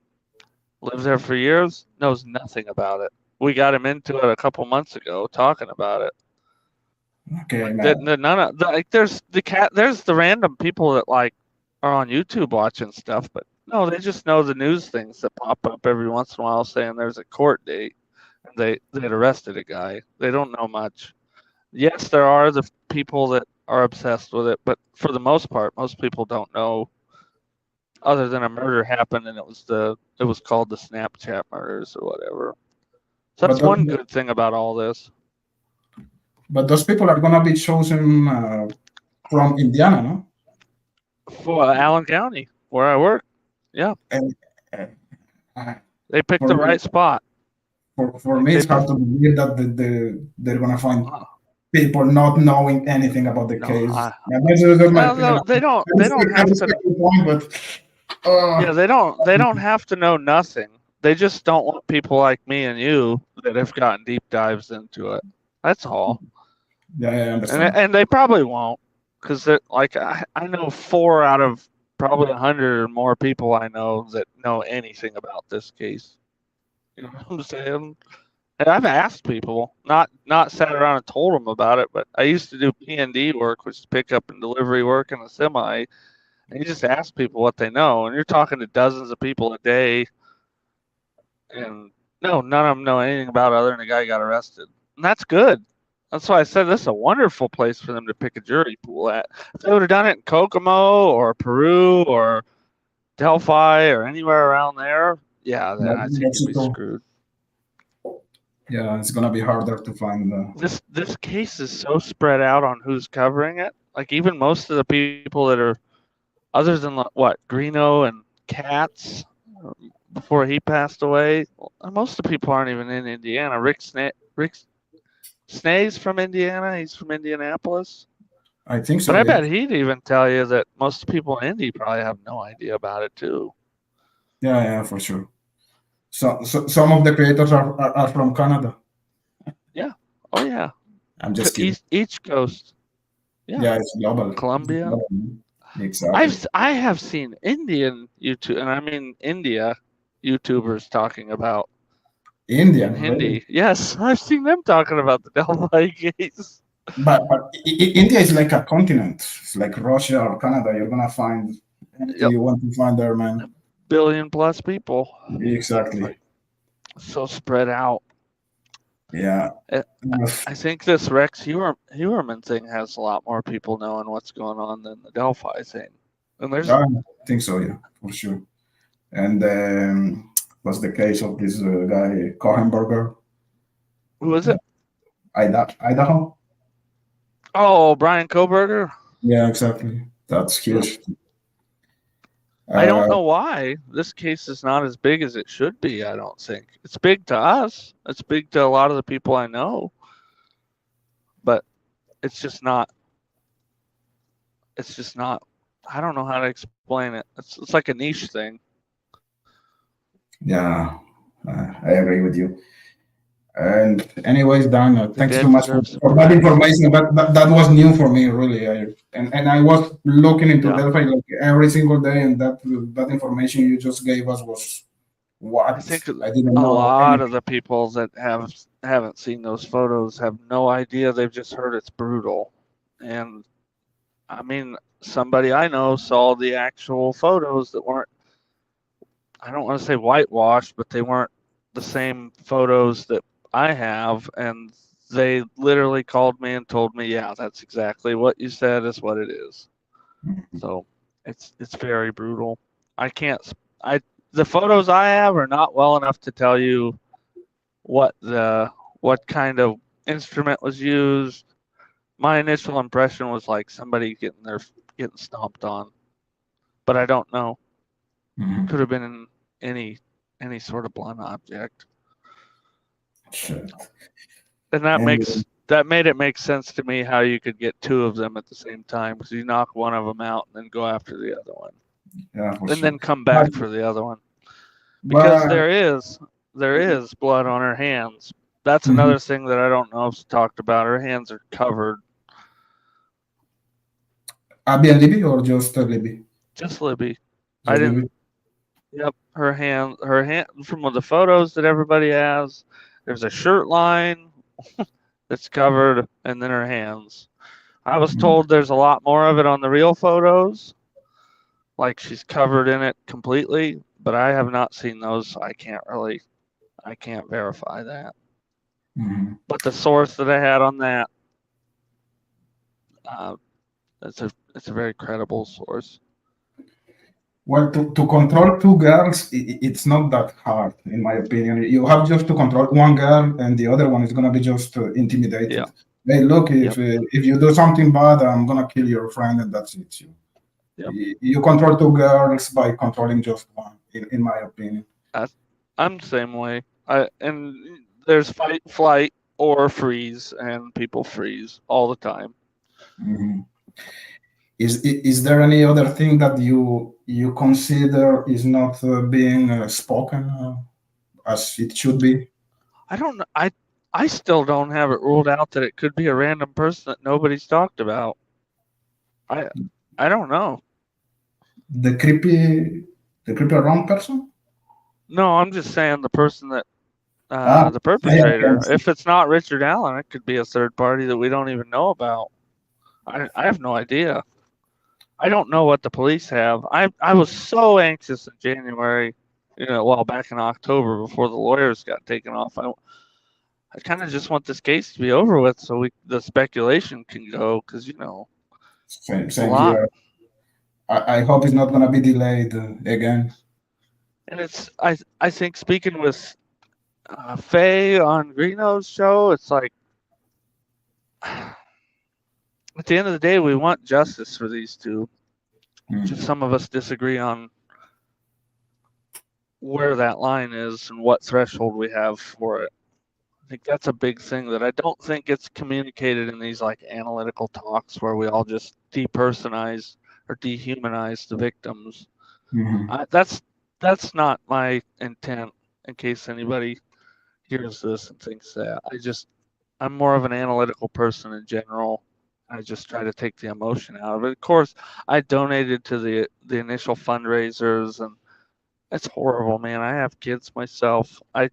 lives there for years, knows nothing about it. We got him into it a couple months ago, talking about it. Okay. There's the random people that like are on YouTube watching stuff, but no, they just know the news things that pop up every once in a while saying there's a court date and they'd arrested a guy. They don't know much. Yes, there are the people that are obsessed with it, but for the most part, most people don't know. Other than a murder happened and it was called the Snapchat murders or whatever. So that's one good thing about all this. But those people are gonna be chosen from Indiana, no? For Allen County, where I work. Yeah. And, they picked the right spot. For me, it's hard to believe that they're gonna find people not knowing anything about the No, case. I- Yeah, that's my Well, opinion. no, they don't I have respect to. your point, but Yeah, they don't have to know nothing. They just don't want people like me and you that have gotten deep dives into it. That's all. yeah, I understand. And they probably won't, because like I know 4 out of probably 100 or more people I know that know anything about this case. You know what I'm saying? And I've asked people, not sat around and told them about it, but I used to do P&D work, which is pickup and delivery work in a semi, and you just ask people what they know, and you're talking to dozens of people a day, and no, none of them know anything about it other than the guy got arrested, and that's good. That's why I said this is a wonderful place for them to pick a jury pool at. If they would have done it in Kokomo or Peru or Delphi or anywhere around there, yeah, then I think you'd be screwed. Yeah, it's gonna be harder to find. This case is so spread out on who's covering it. Like even most of the people that are, other than what Greeno and Katz before he passed away, most of the people aren't even in Indiana. Rick Snay's from Indiana. He's from Indianapolis. I think so. But I yeah. bet he'd even tell you that most people in Indy probably have no idea about it too. Yeah, for sure. So some of the creators are from Canada. Yeah. Oh yeah. I'm just kidding. Each coast. Yeah, it's global. Colombia. It's global. Exactly. I have seen Indian YouTube, and I mean India YouTubers talking about India. in Hindi. Really? Yes, I've seen them talking about the Delphi case. But India is like a continent. It's like Russia or Canada. You're gonna find anything you want to find there, man. 1 billion plus people. Exactly. So spread out. Yeah. I think this Rex Hewerman thing has a lot more people knowing what's going on than the Delphi thing. And there's I think so, yeah, for sure. And what's the case of this guy Kohenberger? Who is it? Idaho. Oh, Brian Koberger? Yeah, exactly. That's huge. I don't know why. This case is not as big as it should be, I don't think. It's big to us. It's big to a lot of the people I know. But it's just not. I don't know how to explain it. It's like a niche thing. Yeah, I agree with you. And anyways, Dan, thanks so much for that information. That was new for me, really. And I was looking into Delphi like every single day, and that information you just gave us was what I think I didn't a know. lot of the people that haven't seen those photos have no idea. They've just heard it's brutal. And I mean, somebody I know saw the actual photos that weren't, I don't want to say whitewashed, but they weren't the same photos that I have, and they literally called me and told me, yeah, that's exactly what you said is what it is. So it's very brutal. The photos I have are not well enough to tell you what kind of instrument was used. My initial impression was like somebody getting stomped on, but I don't know. Could have been in any sort of blunt object. Shit. And that made it make sense to me how you could get 2 of them at the same time, because you knock one of them out and then go after the other one. Yeah, and then come back for the other one. Because there is blood on her hands. That's another thing that I don't know if it's talked about. Her hands are covered. Abby and Libby, or just Libby? Just Libby. Just I didn't. Libby? Yep, her hand. From the photos that everybody has, there's a shirt line that's covered, and then her hands. I was told there's a lot more of it on the real photos, like she's covered in it completely, but I have not seen those. So I can't verify that. But the source that I had on that, it's a very credible source. Well, to control 2 girls, it's not that hard, in my opinion. You have just to control one girl, and the other one is gonna be just intimidated. Yeah. Hey, look, if you do something bad, I'm gonna kill your friend, and that's it. You control 2 girls by controlling just one, in my opinion. I'm the same way. And there's fight, flight, or freeze, and people freeze all the time. Mhm. Is there any other thing that you consider is not being spoken as it should be? I don't know. I still don't have it ruled out that it could be a random person that nobody's talked about. I don't know. The creepy wrong person? No, I'm just saying the person that Ah, the perpetrator. If it's not Richard Allen, it could be a third party that we don't even know about. I have no idea. I don't know what the police have. I was so anxious in January, well, back in October before the lawyers got taken off. I kind of just want this case to be over with so the speculation can go because Same a lot. here. I hope it's not gonna be delayed again. And I think speaking with Faye on Greeno's show, it's like at the end of the day, we want justice for these two. Just some of us disagree on where that line is and what threshold we have for it. I think that's a big thing that I don't think gets communicated in these like analytical talks where we all just depersonize or dehumanize the victims. That's not my intent. In case anybody hears this and thinks that, I'm more of an analytical person in general. I just try to take the emotion out of it. Of course, I donated to the initial fundraisers, and it's horrible, man. I have kids myself. I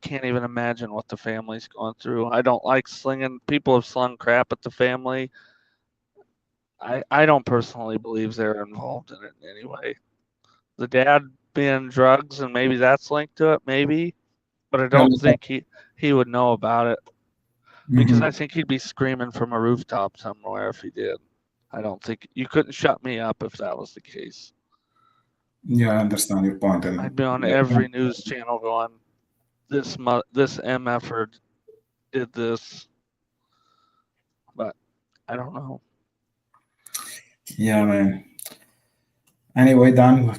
can't even imagine what the family's going through. I don't like slinging. People have slung crap at the family. I don't personally believe they're involved in it in any way. The dad being drugs, and maybe that's linked to it, maybe. But I don't think he would know about it. Because I think he'd be screaming from a rooftop somewhere if he did. I don't think you couldn't shut me up if that was the case. Yeah, I understand your point. I'd be on every news channel going, this MFer did this, but I don't know. Yeah, man. Anyway, Dan,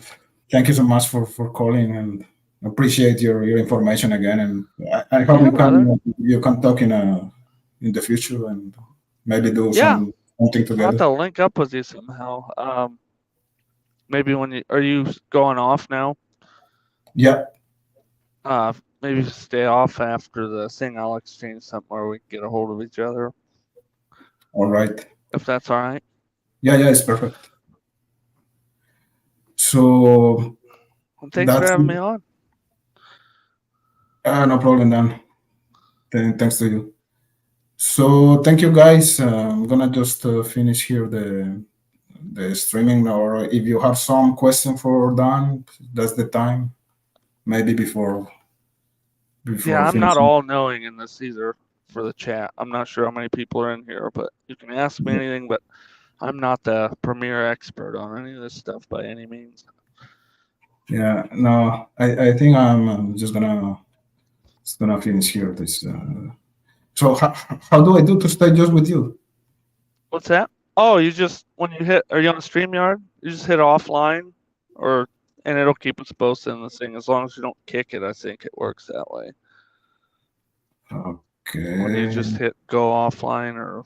thank you so much for calling, and appreciate your information again. And I hope you can talk in the future and maybe do something together. I'll have to link up with you somehow. Maybe are you going off now? Yeah. Maybe stay off after the thing. I'll exchange something where we can get a hold of each other. All right. If that's all right. Yeah, it's perfect. So thanks for having me on. No problem, Dan. Thanks to you. So thank you, guys. I'm gonna just finish here the streaming, or if you have some question for Dan, that's the time. Maybe before yeah, I'm not all knowing in this either for the chat. I'm not sure how many people are in here, but you can ask me anything, but I'm not the premier expert on any of this stuff by any means. Yeah, no, I think I'm just gonna finish here this. So how do I do to stay just with you? What's that? Oh, you just when you hit, are you on StreamYard? You just hit offline, and it'll keep us posted in the thing as long as you don't kick it. I think it works that way. Okay. When you just hit go offline, or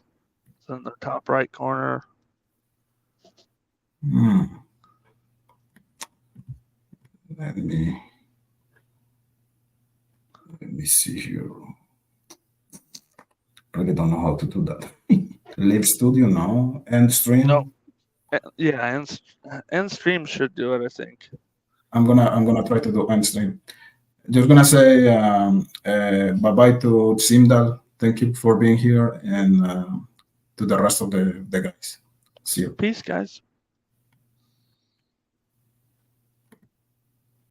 it's in the top right corner. Let me see here. Really don't know how to do that. Live Studio, no. End stream. No. Yeah, end stream should do it, I think. I'm gonna try to do end stream. Just gonna say bye bye to Simdal. Thank you for being here, and to the rest of the guys. See you. Peace, guys.